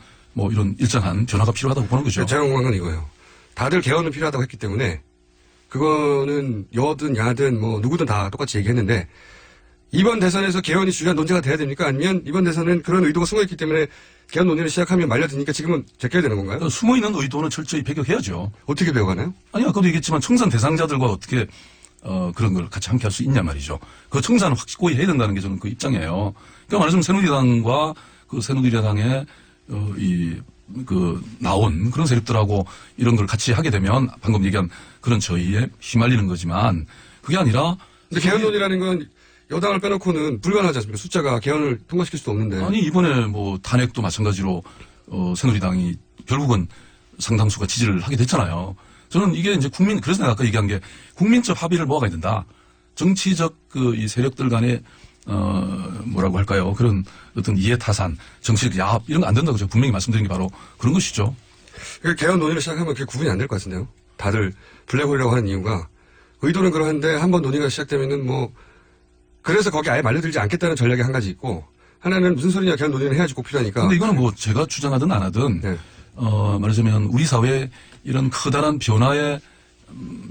이런 일정한 변화가 필요하다고 보는 거죠. 제가 궁금한 건 이거예요. 다들 개헌은 필요하다고 했기 때문에 그거는 여든 야든 누구든 다 똑같이 얘기했는데 이번 대선에서 개헌이 중요한 논제가 돼야 됩니까? 아니면 이번 대선은 그런 의도가 숨어있기 때문에 개헌 논의를 시작하면 말려드니까 지금은 제껴야 되는 건가요? 숨어있는 의도는 철저히 배격해야죠. 어떻게 배워가나요? 아니 아까도 얘기했지만 청산 대상자들과 어떻게 그런 걸 같이 함께 할 수 있냐 말이죠. 그 청산을 확고히 해야 된다는 게 저는 그 입장이에요. 그러니까 말하자면 새누리당과 그 새누리당의 나온 그런 세력들하고 이런 걸 같이 하게 되면 방금 얘기한 그런 저희에 휘말리는 거지만 그게 아니라. 근데 개헌 논의라는 건 여당을 빼놓고는 불가능하지 않습니까? 숫자가 개헌을 통과시킬 수도 없는데. 아니 이번에 탄핵도 마찬가지로 새누리당이 결국은 상당수가 지지를 하게 됐잖아요. 저는 이게 이제 그래서 내가 아까 얘기한 게 국민적 합의를 모아가야 된다. 정치적 이 세력들 간의 뭐라고 할까요? 그런 어떤 이해타산, 정치적 야합 이런 거 안 된다고 제가 분명히 말씀드린 게 바로 그런 것이죠. 개헌 논의를 시작하면 그게 구분이 안 될 것 같은데요. 다들 블랙홀이라고 하는 이유가 의도는 그러한데 한번 논의가 시작되면은 뭐 그래서 거기 아예 말려들지 않겠다는 전략이 한 가지 있고 하나는 무슨 소리냐 개헌 논의는 해야지 꼭 필요하니까. 근데 이거는 뭐 제가 주장하든 안 하든 네. 말하자면 우리 사회의 이런 커다란 변화의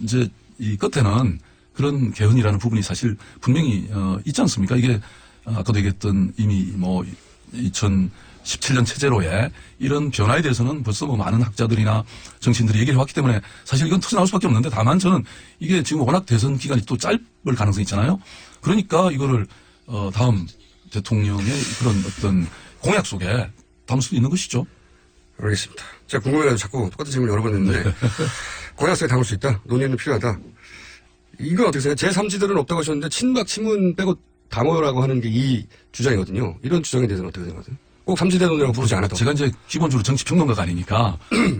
이제 이 끝에는 그런 개헌이라는 부분이 사실 분명히 있지 않습니까? 이게 아까도 얘기했던 이미 뭐 2017년 체제로의 이런 변화에 대해서는 벌써 뭐 많은 학자들이나 정치인들이 얘기를 해왔기 때문에 사실 이건 터져나올 수밖에 없는데 다만 저는 이게 지금 워낙 대선 기간이 또 짧을 가능성이 있잖아요. 그러니까 이거를 다음 대통령의 그런 어떤 공약 속에 담을 수도 있는 것이죠. 알겠습니다. 제가 궁금해가지고 자꾸 똑같은 질문 여러 번 했는데 공약 속에 담을 수 있다. 논의는 필요하다. 이건 어떻게 생각해요? 제3지들은 없다고 하셨는데 친박 친문 빼고 다 모여라고 하는 게 이 주장이거든요. 이런 주장에 대해서는 어떻게 생각하세요? 꼭 3지대 논의라고 부르지 않아도. 제가 이제 기본적으로 정치평론가가 아니니까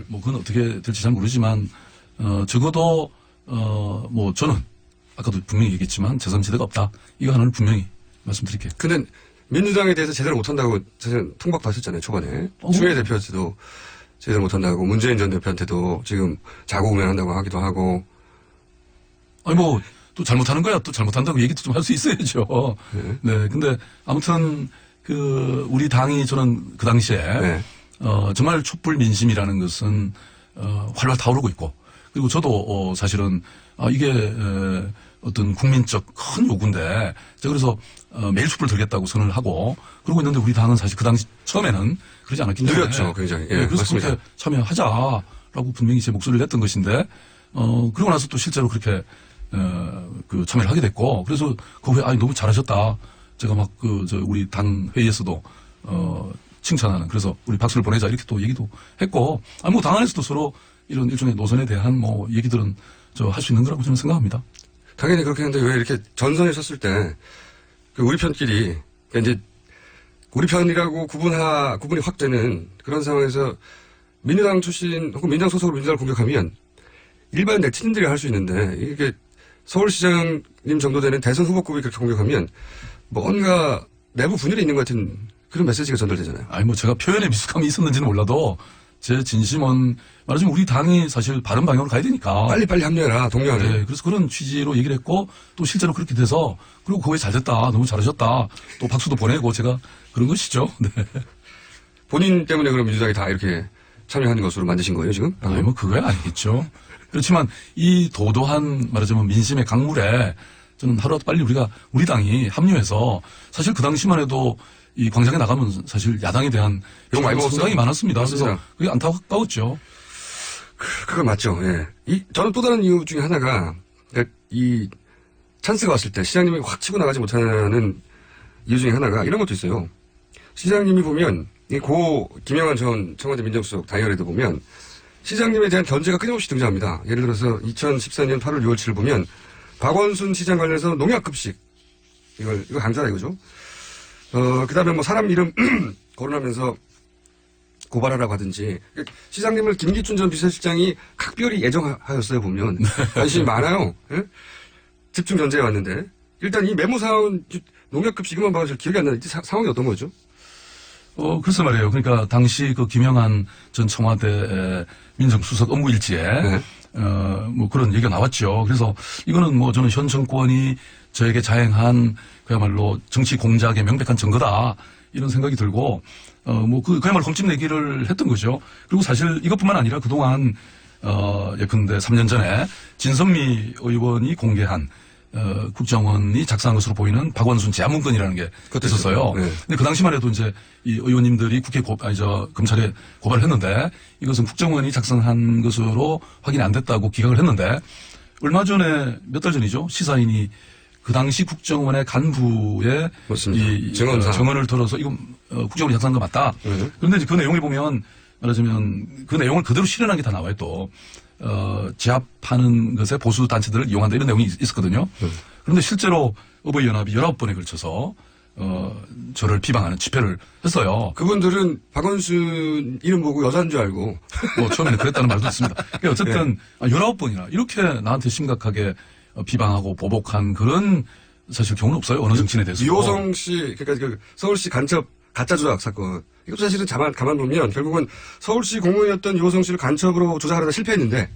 뭐 그건 어떻게 될지 잘 모르지만 적어도 뭐 저는 아까도 분명히 얘기했지만 제3지대가 없다. 이거 하나는 분명히 말씀드릴게요. 근데 민주당에 대해서 제대로 못한다고 사실 통박도 하셨잖아요. 초반에. 추미애 대표한테도 제대로 못한다고 문재인 전 대표한테도 지금 자고우면한다고 하기도 하고. 아니 뭐 또 잘못하는 거야. 또 잘못한다고 얘기도 좀 할 수 있어야죠. 네. 근데 아무튼 그 우리 당이 저는 그 당시에 네. 정말 촛불 민심이라는 것은 활활 타오르고 있고 그리고 저도 사실은 이게 어떤 국민적 큰 요구인데 제가 그래서 매일 촛불 들겠다고 선언을 하고 그러고 있는데 우리 당은 사실 그 당시 처음에는 그러지 않았기 때문에 느렸죠, 굉장히. 예, 그래서 맞습니다. 그렇게 참여하자라고 분명히 제 목소리를 냈던 것인데 그러고 나서 또 실제로 그렇게 그 참여를 하게 됐고 그래서 그 후에 너무 잘하셨다. 제가 막 우리 당 회의에서도 칭찬하는 그래서 우리 박수를 보내자 이렇게 또 얘기도 했고 뭐 당 안에서도 서로 이런 일종의 노선에 대한 뭐 얘기들은 할 수 있는 거라고 저는 생각합니다. 당연히 그렇게 했는데 왜 이렇게 전선에 섰을 때 그 우리 편끼리 그러니까 이제 우리 편이라고 구분이 확 되는 그런 상황에서 민주당 출신 혹은 민주당 소속으로 민주당을 공격하면 일반 네티즌들이 할 수 있는데 이게 서울시장님 정도 되는 대선 후보급이 그렇게 공격하면 뭔가 내부 분열이 있는 것 같은 그런 메시지가 전달되잖아요. 아니 뭐 제가 표현에 미숙함이 있었는지는 몰라도 제 진심은 말하자면 우리 당이 사실 바른 방향으로 가야 되니까 빨리 합류해라 동료하는. 네, 그래서 그런 취지로 얘기를 했고 또 실제로 그렇게 돼서 그리고 그거에 잘 됐다 너무 잘하셨다 또 박수도 보내고 제가 그런 것이죠. 네. 본인 때문에 그럼 민주당이 다 이렇게 참여하는 것으로 만드신 거예요 지금? 아니 뭐 그거야 아니겠죠. 그렇지만 이 도도한 말하자면 민심의 강물에 저는 하루라도 빨리 우리 당이 합류해서 사실 그 당시만 해도 이 광장에 나가면 사실 야당에 대한 욕 많이 먹었어요. 상당히 많았습니다. 맞습니다. 그래서 그게 안타까웠죠. 그건 맞죠. 예. 저는 또 다른 이유 중에 하나가 그러니까 이 찬스가 왔을 때 시장님이 확 치고 나가지 못하는 이유 중에 하나가 이런 것도 있어요. 시장님이 보면 고 김영환 전 청와대 민정수석 다이어리도 보면 시장님에 대한 견제가 끊임없이 등장합니다. 예를 들어서 2014년 8월 6월 7일 보면 박원순 시장 관련해서 농약급식 이거 강자다 이거죠. 그 다음에 뭐 사람 이름 거론하면서 고발하라고 하든지 시장님을 김기춘 전 비서실장이 각별히 예정하였어요 보면 관심이 많아요. 예? 집중 견제해 왔는데 일단 이 메모사항 농약급식 이것만 봐도 기억이 안 나는데 상황이 어떤 거죠? 글쎄 말이에요. 그러니까 당시 그 김영한 전 청와대 민정수석 업무 일지에 네. 뭐 그런 얘기가 나왔죠. 그래서 이거는 뭐 저는 현 정권이 저에게 자행한 그야말로 정치 공작의 명백한 증거다 이런 생각이 들고 그야말로 흠집 내기를 했던 거죠. 그리고 사실 이것뿐만 아니라 그동안 예컨대 3년 전에 진선미 의원이 공개한 국정원이 작성한 것으로 보이는 박원순 제안문건이라는 게 있었어요. 네. 근데 그 당시만 해도 이제 이 의원님들이 검찰에 고발을 했는데 이것은 국정원이 작성한 것으로 확인이 안 됐다고 기각을 했는데 얼마 전에 몇 달 전이죠. 시사인이 그 당시 국정원의 간부의 이 증언을 들어서 이건 국정원이 작성한 거 맞다. 네. 그런데 이제 그 내용을 보면 말하자면 그 내용을 그대로 실현한 게 다 나와요 또. 제압하는 것에 보수 단체들을 이용한다 이런 내용이 있었거든요. 그런데 실제로 어버이연합이 19번에 걸쳐서 저를 비방하는 집회를 했어요. 그분들은 박원순 이름 보고 여자인 줄 알고 뭐 처음에는 그랬다는 말도 있습니다. 그러니까 어쨌든 19번이나 이렇게 나한테 심각하게 비방하고 보복한 그런 사실 경우는 없어요. 어느 정치인에 대해서. 이호성 씨, 그러니까 그 서울시 간첩 가짜 조작 사건. 이것도 사실은 가만 보면 결국은 서울시 공무원이었던 이호성 씨를 간첩으로 조작하려다 실패했는데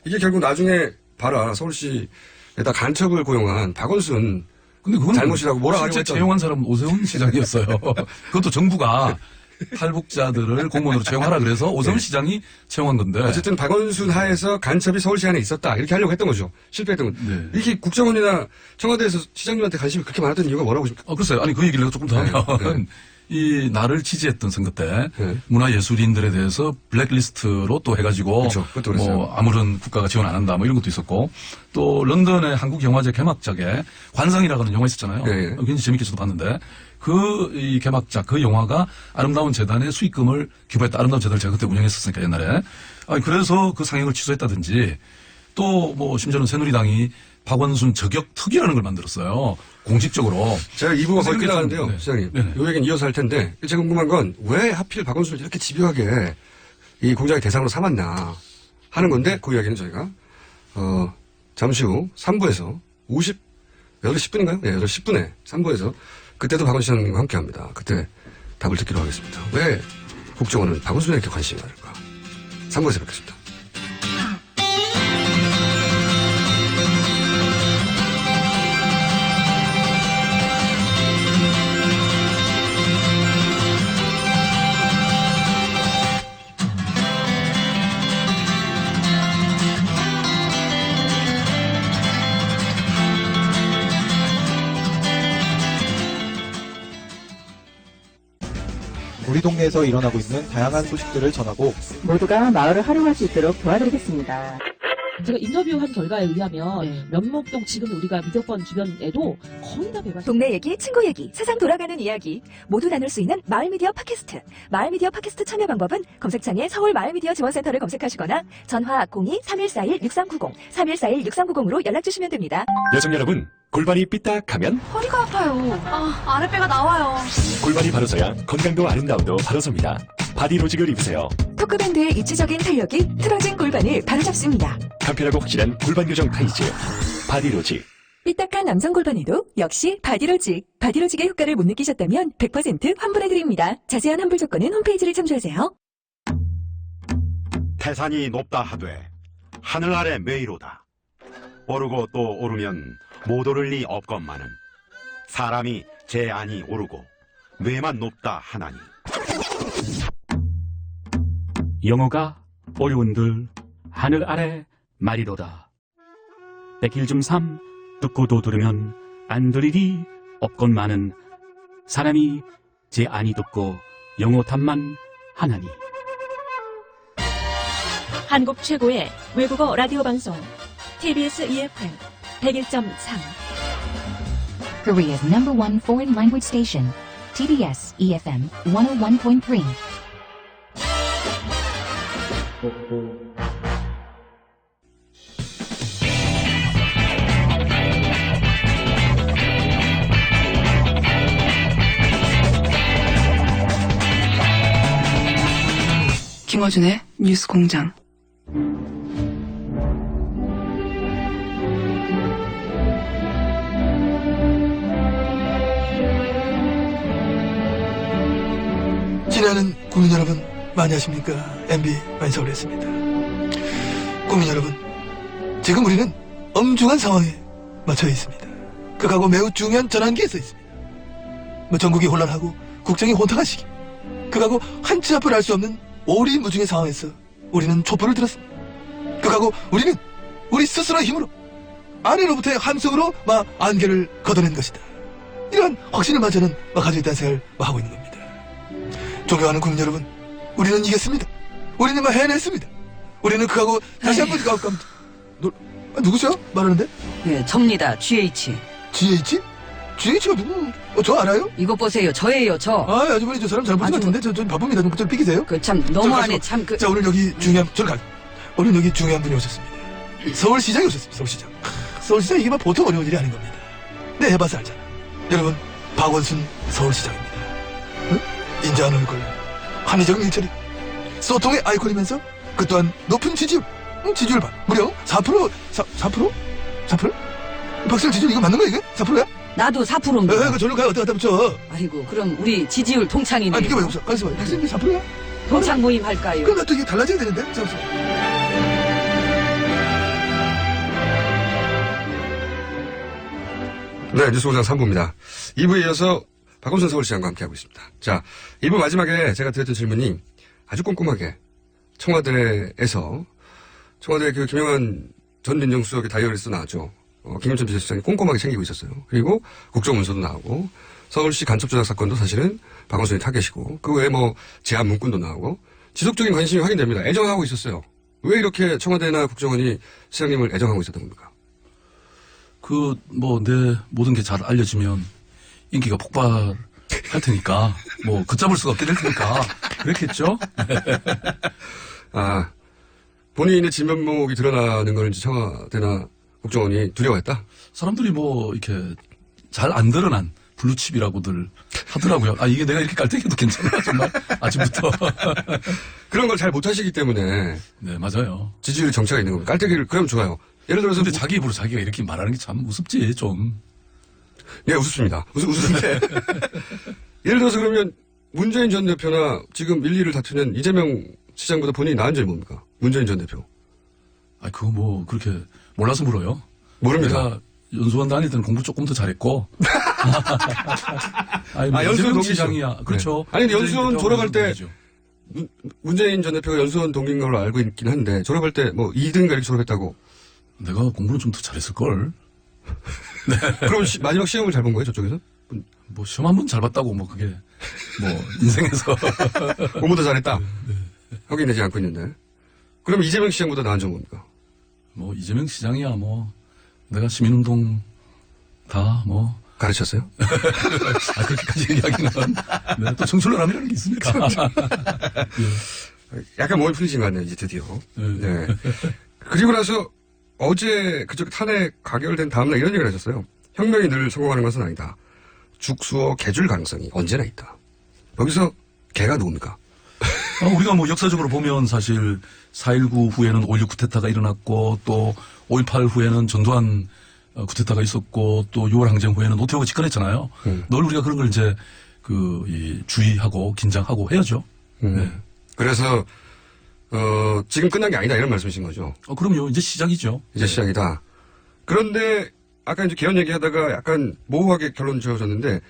이게 결국 나중에 봐라 서울시에다 간첩을 고용한 박원순 근데 그건 잘못이라고 몰아가려고 실제 했던. 채용한 사람은 오세훈 시장이었어요. 그것도 정부가 탈북자들을 공무원으로 채용하라 그래서 오세훈 시장이 채용한 건데. 어쨌든 박원순 하에서 간첩이 서울시 안에 있었다 이렇게 하려고 했던 거죠. 실패했던 거죠. 네. 이렇게 국정원이나 청와대에서 시장님한테 관심이 그렇게 많았던 이유가 뭐라고 보십니까? 글쎄요. 아니 그 얘기를 조금 더 하면 이 나를 취재했던 선거 때 문화예술인들에 대해서 블랙리스트로 또 해가지고 그렇죠. 그것도 그랬어요. 뭐 아무런 국가가 지원 안 한다 뭐 이런 것도 있었고 또 런던의 한국영화제 개막작에 관성이라고 하는 영화 있었잖아요. 굉장히 재밌게 저도 봤는데 이 개막작 그 영화가 아름다운 재단에 수익금을 기부했다. 아름다운 재단을 제가 그때 운영했었으니까 옛날에. 아니 그래서 그 상영을 취소했다든지 또 뭐 심지어는 새누리당이 박원순 저격 특위라는 걸 만들었어요. 공식적으로. 제가 이 부분 거의 끝나가는데요. 네. 시장님. 네네. 요 얘기는 이어서 할 텐데 제가 궁금한 건 왜 하필 박원순을 이렇게 집요하게 이 공작의 대상으로 삼았나 하는 건데 그 이야기는 저희가 잠시 후 3부에서 8시 10분인가요? 네, 8시 10분에 3부에서 그때도 박원순 시장님과 함께합니다. 그때 답을 듣기로 하겠습니다. 왜 국정원은 박원순에 이렇게 관심이 많을까? 3부에서 뵙겠습니다. 우리 동네에서 일어나고 있는 다양한 소식들을 전하고 모두가 마을을 활용할 수 있도록 도와드리겠습니다. 제가 인터뷰한 결과에 의하면 면목동 지금 우리가 미디어권 주변에도 거의 다 배가 동네 얘기, 친구 얘기, 세상 돌아가는 이야기 모두 나눌 수 있는 마을미디어 팟캐스트. 마을미디어 팟캐스트 참여 방법은 검색창에 서울 마을미디어 지원센터를 검색하시거나 전화 02-3141-6390, 3141-6390으로 연락주시면 됩니다. 여성 여러분, 골반이 삐딱하면 허리가 아파요. 아랫배가 나와요. 골반이 바로서야 건강도 아름다움도 바로섭니다. 바디로직을 입으세요. 토크밴드의 입체적인 탄력이 틀어진 골반을 바로잡습니다. 간편하고 확실한 골반 교정 타이즈 바디로직. 삐딱한 남성 골반에도 역시 바디로직. 바디로직의 효과를 못 느끼셨다면 100% 환불해드립니다. 자세한 환불 조건은 홈페이지를 참조하세요. 태산이 높다 하되 하늘 아래 매이로다. 오르고 또 오르면 못 오를 리 없건만은 사람이 제 안이 오르고 뇌만 높다 하나니. 영어가 어려운들 하늘 아래 말이로다. 백일 좀 삼 듣고도 들으면 안 들리리 없건만은 사람이 제 안이 듣고 영어 탐만 하나니. 한국 최고의 외국어 라디오 방송 TBS EFM 101.3 Korea's #1 foreign language station, TBS EFM 101.3. 김어준의 뉴스 공장. 지나는 국민 여러분 많이 하십니까? MB 만서울이었습니다. 국민 여러분, 지금 우리는 엄중한 상황에 맞춰 있습니다. 극하고 매우 중요한 전환기에 서 있습니다. 전국이 혼란하고 국정이 혼탁한 시기, 극하고 한치 앞을 알 수 없는 오리무중의 상황에서 우리는 촛불을 들었습니다. 극하고 우리는 우리 스스로의 힘으로 아래로부터의 함성으로 안개를 걷어낸 것이다. 이러한 확신을 저는 가지고 있다는 생각을 하고 있는 겁니다. 존경하는 국민 여러분, 우리는 이겼습니다. 우리는 해냈습니다. 우리는 그하고 다시 한번 누구죠? 말하는데? 네, 접니다. GH. GH? GH가 누구? 저 알아요? 이거 보세요. 저예요, 저. 아주머니 저 사람 잘 보신 것 같은데? 저 바쁩니다. 좀 삐기세요? 참 너무하네. 자, 오늘 여기 중요한, 오늘 여기 중요한 분이 오셨습니다. 서울시장이 오셨습니다. 서울시장. 서울시장 이게 보통 어려운 일이 아닌 겁니다. 네, 해봐서 알잖아. 여러분, 박원순 서울시장입니다. 응? 인자한 얼굴, 합리적 일처리, 소통의 아이콘이면서 그 또한 높은 지지율, 지지율 봐. 무려 4%? 4%? 박수를 지지율 이거 맞는 거야 이게? 4%야? 나도 4%입니다. 그 저로 가 어디다 붙여? 아이고, 그럼 우리 지지율 동창이네. 아니, 이게 왜 없어? 가만있어 봐. 학생들 4%야? 동창 모임 할까요? 그럼 나 또 이게 달라져야 되는데? 잠시만. 네, 뉴스공장 3부입니다. 2부에 이어서 박원순 서울시장과 함께하고 있습니다. 자, 2부 마지막에 제가 드렸던 질문이 아주 꼼꼼하게 청와대에서 청와대 그 김영환 전 민정수석의 다이어리에서 나왔죠. 김영천 비서실장이 꼼꼼하게 챙기고 있었어요. 그리고 국정문서도 나오고 서울시 간첩 조작 사건도 사실은 박원순이 타겟이고 그 외에 뭐 제안 문건도 나오고 지속적인 관심이 확인됩니다. 애정하고 있었어요. 왜 이렇게 청와대나 국정원이 시장님을 애정하고 있었던 겁니까? 내 모든 게 잘 알려지면 인기가 폭발할 테니까, 걷잡을 수가 없게 될 테니까, 그랬겠죠? 아, 본인의 진면목이 드러나는 걸 이제 청와대나 국정원이 두려워했다? 사람들이 이렇게 잘 안 드러난 블루칩이라고들 하더라고요. 이게 내가 이렇게 깔때기도 괜찮나, 정말? 아침부터. 그런 걸 잘 못하시기 때문에. 네, 맞아요. 지지율 정체가 있는 겁니다. 깔때기를, 그럼 좋아요. 예를 들어서. 근데 자기 입으로 자기가 이렇게 말하는 게 참 우습지, 좀. 네, 우습습니다. 우습는데. 예를 들어서 그러면 문재인 전 대표나 지금 1, 2를 다투는 이재명 시장보다 본인이 나은 점이 뭡니까? 문재인 전 대표. 그거 그렇게 몰라서 물어요. 모릅니다. 내가 연수원 다닐 때는 공부 조금 더 잘했고. 연수원 시장이야. 그렇죠. 네. 아니, 근데 연수원 졸업할 때 문재인 전 대표가 연수원 동기인 걸로 알고 있긴 한데 졸업할 때 2등가 이렇게 졸업했다고. 내가 공부는 좀 더 잘했을걸. 네. 그럼 마지막 시험을 잘 본 거예요, 저쪽에서? 시험 한 번 잘 봤다고, 그게, 인생에서. 공부도 잘했다? 네. 확인되지 않고 있는데. 그럼 이재명 시장보다 나은 점은 뭡니까? 이재명 시장이야, 내가 시민운동 다, 가르쳤어요? 그렇게까지 얘기하기는. 네, 또 정출러람이라는 게 있으니까. 약간 몸이 풀리신 것 같네요, 이제 드디어. 네. 그리고 나서 어제 그쪽 탄핵 가결된 다음날 이런 얘기를 하셨어요. 혁명이 늘 성공하는 것은 아니다. 죽수어 개줄 가능성이 언제나 있다. 여기서 개가 누굽니까? 우리가 역사적으로 보면 사실 4.19 후에는 5.16 쿠데타가 일어났고 또 5.18 후에는 전두환 쿠데타가 있었고 또 6월 항쟁 후에는 노태우가 집권했잖아요. 늘 우리가 그런 걸 이제 주의하고 긴장하고 해야죠. 네. 그래서 지금 끝난 게 아니다 이런 말씀이신 거죠? 그럼요. 이제 시작이죠. 이제 시작이다. 그런데 아까 이제 개헌 얘기하다가 약간 모호하게 결론 지어졌는데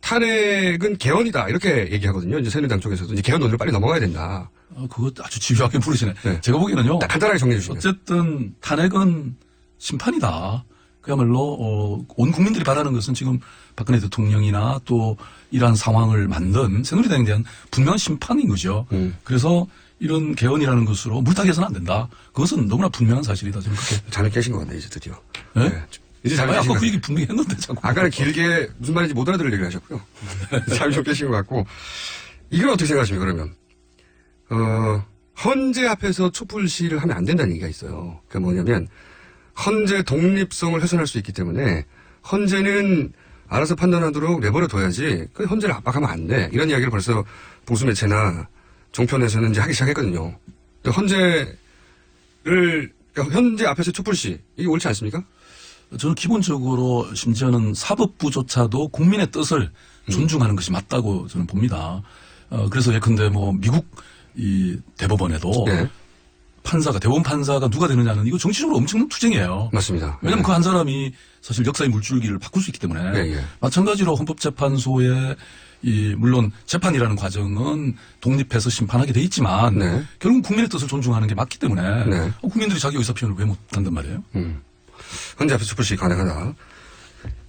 탄핵은 개헌이다 이렇게 얘기하거든요. 이제 새누리당 쪽에서도 이제 개헌 논의로 빨리 넘어가야 된다. 그거 아주 집요하게 부르시네. 네. 제가 보기에는요. 간단하게 정리해 주시면. 어쨌든 탄핵은 심판이다. 그야말로 온 국민들이 바라는 것은 지금 박근혜 대통령이나 또 이러한 상황을 만든 새누리당에 대한 분명한 심판인 거죠. 그래서 이런 개헌이라는 것으로 물타기해서는 안 된다. 그것은 너무나 분명한 사실이다. 저는 그렇게. 잠을 깨신 것 같네, 이제 드디어. 네? 네. 이제 잠을 깨신 것 아까 그 얘기 분명히 했는데 자꾸. 아까는 길게 무슨 말인지 못 알아들을 얘기를 하셨고요. 잠이 좀 깨신 것 같고. 이건 어떻게 생각하십니까, 그러면? 헌재 앞에서 촛불 시위를 하면 안 된다는 얘기가 있어요. 그게 뭐냐면, 헌재 독립성을 훼손할 수 있기 때문에, 헌재는 알아서 판단하도록 내버려 둬야지, 그 헌재를 압박하면 안 돼. 이런 이야기를 벌써 보수 매체나 종편에서는 이제 하기 시작했거든요. 헌재 앞에서 촛불 시, 이게 옳지 않습니까? 저는 기본적으로 심지어는 사법부조차도 국민의 뜻을 존중하는 것이 맞다고 저는 봅니다. 그래서 예컨대 미국 이 대법원에도 네. 대법원 판사가 누가 되느냐는 이거 정치적으로 엄청난 투쟁이에요. 맞습니다. 왜냐하면 그 한 사람이 사실 역사의 물줄기를 바꿀 수 있기 때문에 네. 마찬가지로 헌법재판소의 물론 재판이라는 과정은 독립해서 심판하게 돼 있지만 네. 결국 국민의 뜻을 존중하는 게 맞기 때문에 네. 국민들이 자기 의사표현을 왜 못한단 말이에요. 헌재 앞에서 촛불 시위 가능하다.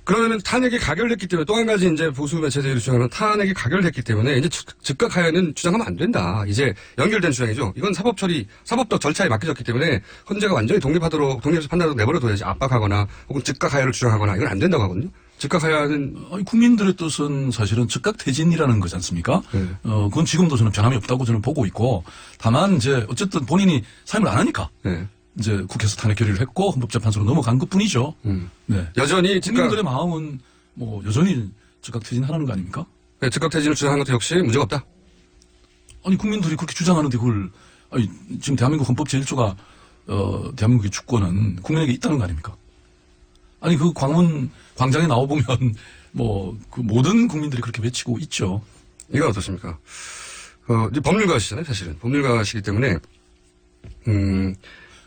그러면 탄핵이 가결됐기 때문에 또 한 가지 이제 보수 매체들이 주장하는 탄핵이 가결됐기 때문에 이제 즉각 하야는 주장하면 안 된다. 이제 연결된 주장이죠. 이건 사법적 절차에 맡겨졌기 때문에 헌재가 완전히 독립해서 판단하도록 내버려둬야지 압박하거나 혹은 즉각 하야를 주장하거나 이건 안 된다고 하거든요. 즉각 하야는 국민들의 뜻은 사실은 즉각 퇴진이라는 거지 않습니까? 네. 그건 지금도 저는 변함이 없다고 저는 보고 있고 다만 이제 어쨌든 본인이 사임을 안 하니까. 네. 이제 국회에서 탄핵 결의를 했고 헌법재판소로 넘어간 것뿐이죠. 네. 여전히 국민들의 마음은 여전히 즉각 퇴진하라는 거 아닙니까? 네, 즉각 퇴진을 주장하는 것도 역시 문제가 없다. 아니 국민들이 그렇게 주장하는데 그걸 지금 대한민국 헌법 제1조가 대한민국의 주권은 국민에게 있다는 거 아닙니까? 아니 그 광장에 나와 보면 뭐 그 모든 국민들이 그렇게 외치고 있죠. 이건 어떻습니까? 이제 법률가시잖아요, 사실은. 법률가시기 때문에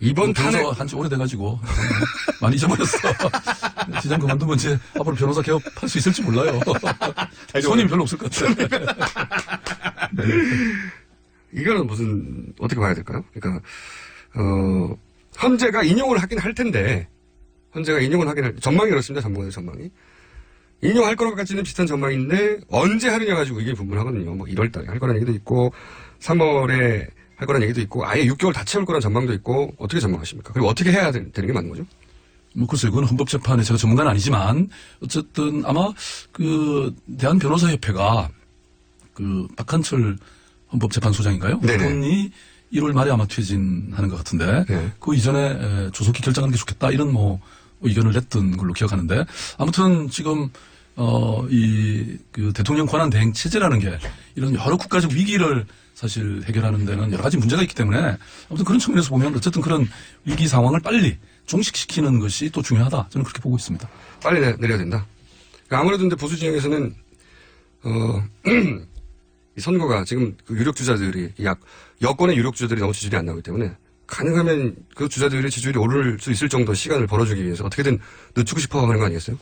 이번 탄핵 한지 오래돼가지고 많이 잊어버렸어. 시장 그만두면 이제 앞으로 변호사 개업할 수 있을지 몰라요. 손님 별로 없을 것 같아. 네. 이거는 무슨 어떻게 봐야 될까요? 그러니까 헌재가 인용을 하긴 할 텐데 헌재가 인용을 하긴 할 전망이 그렇습니다. 전망이 인용할 거로까지는 비슷한 전망인데 언제 하느냐 가지고 이게 분분하거든요. 뭐 1월달에 할 거라는 얘기도 있고 3월에 할 거라는 얘기도 있고 아예 6개월 다 채울 거라는 전망도 있고 어떻게 전망하십니까? 그리고 어떻게 해야 되는 게 맞는 거죠? 뭐 글쎄요, 그건 헌법재판에 제가 전문가는 아니지만 어쨌든 아마 그 대한변호사협회가 그 박한철 헌법재판소장인가요? 그분이 1월 말에 아마 퇴진하는 것 같은데 그 이전에 조속히 결정하는 게 좋겠다 이런 뭐 의견을 냈던 걸로 기억하는데 아무튼 지금 이 그 대통령 권한 대행 체제라는 게 이런 여러 국가적 위기를 사실 해결하는 데는 여러 가지 문제가 있기 때문에 아무튼 그런 측면에서 보면 어쨌든 그런 위기 상황을 빨리 종식시키는 것이 또 중요하다. 저는 그렇게 보고 있습니다. 빨리 내려야 된다. 그러니까 아무래도 근데 보수 진영에서는 이 선거가 지금 그 유력 주자들이 여권의 유력 주자들이 너무 지지율이 안 나오기 때문에 가능하면 그 주자들의 지지율이 오를 수 있을 정도 시간을 벌어주기 위해서 어떻게든 늦추고 싶어 하는 거 아니겠어요?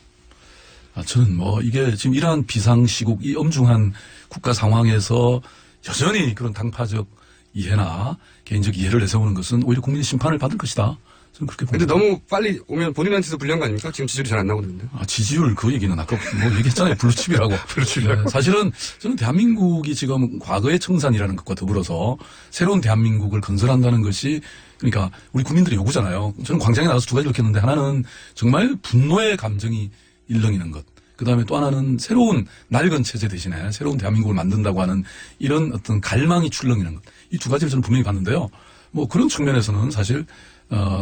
저는 뭐 이게 지금 이러한 비상시국 이 엄중한 국가 상황에서 여전히 그런 당파적 이해나 개인적 이해를 내세우는 것은 오히려 국민의 심판을 받을 것이다. 저는 그렇게 봅니다. 근데 너무 빨리 오면 본인한테도 불리한 거 아닙니까? 지금 지지율이 잘 안 나오는데. 지지율 그 얘기는 아까 뭐 얘기했잖아요. 블루칩이라고. 블루칩이라고. 사실은 저는 대한민국이 지금 과거의 청산이라는 것과 더불어서 새로운 대한민국을 건설한다는 것이 그러니까 우리 국민들의 요구잖아요. 저는 광장에 나가서 두 가지를 느꼈는데 하나는 정말 분노의 감정이 일렁이는 것. 그 다음에 또 하나는 새로운 낡은 체제 대신에 새로운 대한민국을 만든다고 하는 이런 어떤 갈망이 출렁이는 것. 이 두 가지를 저는 분명히 봤는데요. 뭐 그런 측면에서는 사실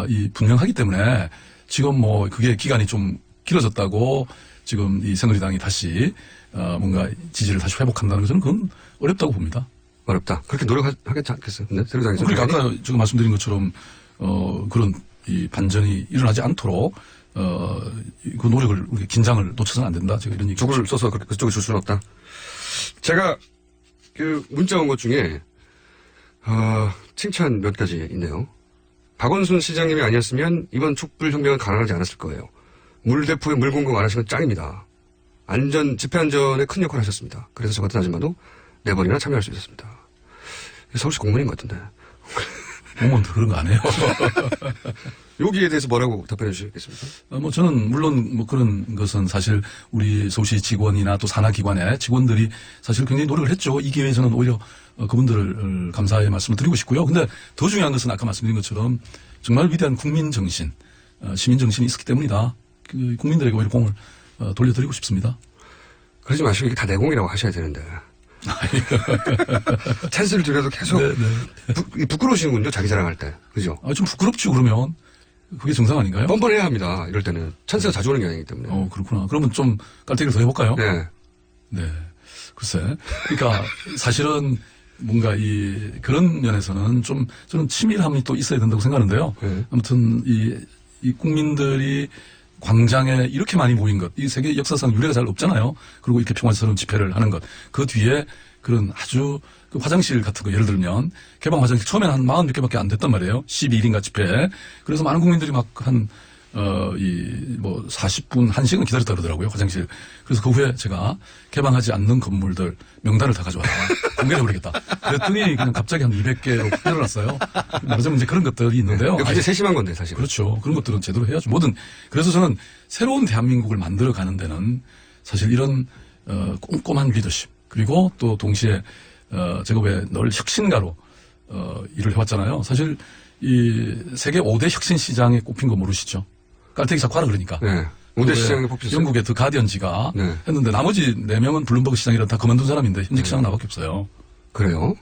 이 분명하기 때문에 지금 뭐 그게 기간이 좀 길어졌다고 지금 이 새누리당이 다시 뭔가 지지를 다시 회복한다는 것은 그건 어렵다고 봅니다. 어렵다. 그렇게 노력하겠지 않겠어요? 네? 새누리당에서. 그러니까 아까 지금 말씀드린 것처럼 그런 이 반전이 일어나지 않도록 그 노력을 우리 긴장을 놓쳐서는 안 된다. 제가 이런 얘기. 죽을 써서 그쪽에 줄 수는 없다. 제가 그 문자 온 것 중에 칭찬 몇 가지 있네요. 박원순 시장님이 아니었으면 이번 촛불혁명은 가능하지 않았을 거예요. 물대포에 물 공급 안 하시면 짱입니다. 집회 안전에 큰 역할을 하셨습니다. 그래서 저 같은 아줌마도 4번이나 참여할 수 있었습니다. 서울시 공무원인 것 같은데. 공무원도 그런 거 안 해요. 여기에 대해서 뭐라고 답변해 주시겠습니까? 뭐 저는 물론 뭐 그런 것은 사실 우리 서울시 직원이나 또 산하기관의 직원들이 사실 굉장히 노력을 했죠. 이 기회에 저는 오히려 그분들을 감사의 말씀을 드리고 싶고요. 근데 더 중요한 것은 아까 말씀드린 것처럼 정말 위대한 국민 정신, 시민 정신이 있었기 때문이다. 그 국민들에게 오히려 공을 돌려드리고 싶습니다. 그러지 마시고 이게 다 내공이라고 하셔야 되는데. 찬스를 드려도 계속 부끄러우시는군요. 자기 자랑할 때. 그죠? 좀 부끄럽죠. 그러면. 그게 정상 아닌가요? 뻔뻔해야 합니다. 이럴 때는. 찬스가 자주 오는 게 아니기 때문에. 그렇구나. 그러면 좀 깔때기를 더 해볼까요? 네. 네. 글쎄. 그러니까 사실은 뭔가 그런 면에서는 좀 저는 치밀함이 또 있어야 된다고 생각하는데요. 아무튼 이 국민들이 광장에 이렇게 많이 모인 것, 이 세계 역사상 유례가 잘 없잖아요. 그리고 이렇게 평화스러운 집회를 하는 것. 그 뒤에 그런 아주 그 화장실 같은 거 예를 들면 개방 화장실 처음에는 한 40몇 개밖에 안 됐단 말이에요. 12일인가 집회. 그래서 많은 국민들이 막 40분, 1시간 기다렸다 그러더라고요, 화장실. 그래서 그 후에 제가 개방하지 않는 건물들 명단을 다 가져와서 공개를 해버리겠다. 그랬더니 그냥 갑자기 한 200개로 확 늘어났어요. 말하자면 이제 그런 것들이 있는데요. 굉장히 세심한 건데, 사실. 그렇죠. 그런 것들은 제대로 해야죠. 그래서 저는 새로운 대한민국을 만들어 가는 데는 사실 이런, 꼼꼼한 리더십. 그리고 또 동시에, 제가 왜 늘 혁신가로, 일을 해왔잖아요. 사실 이 세계 5대 혁신 시장에 꼽힌 거 모르시죠? 깔때기 자꾸 하라 그러니까. 네. 5대 시장에 뽑혔어요. 영국의 더 가디언지가 했는데 나머지 4명은 블룸버그 시장이라 다 그만둔 사람인데 현직 시장은 나밖에 없어요. 그래요?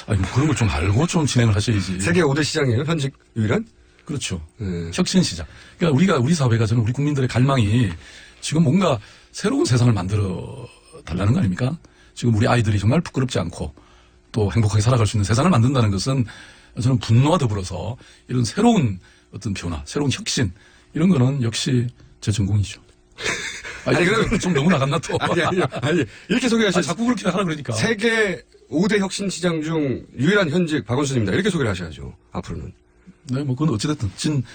아니 뭐 그런 걸 좀 알고 좀 진행을 하셔야지. 세계 5대 시장이에요? 현직 유일한? 그렇죠. 혁신 시장. 그러니까 우리 사회가 저는 우리 국민들의 갈망이 지금 뭔가 새로운 세상을 만들어 달라는 거 아닙니까? 지금 우리 아이들이 정말 부끄럽지 않고 또 행복하게 살아갈 수 있는 세상을 만든다는 것은 저는 분노와 더불어서 이런 새로운 어떤 변화, 새로운 혁신 이런 거는 역시 제 전공이죠. 아니, 그럼 좀 너무 나갔나 또. 아니, 이렇게 소개하셔. 자꾸 그렇게 하라 그러니까. 세계 5대 혁신 시장 중 유일한 현직 박원순입니다. 이렇게 소개를 하셔야죠. 앞으로는. 네, 뭐 그건 어찌됐든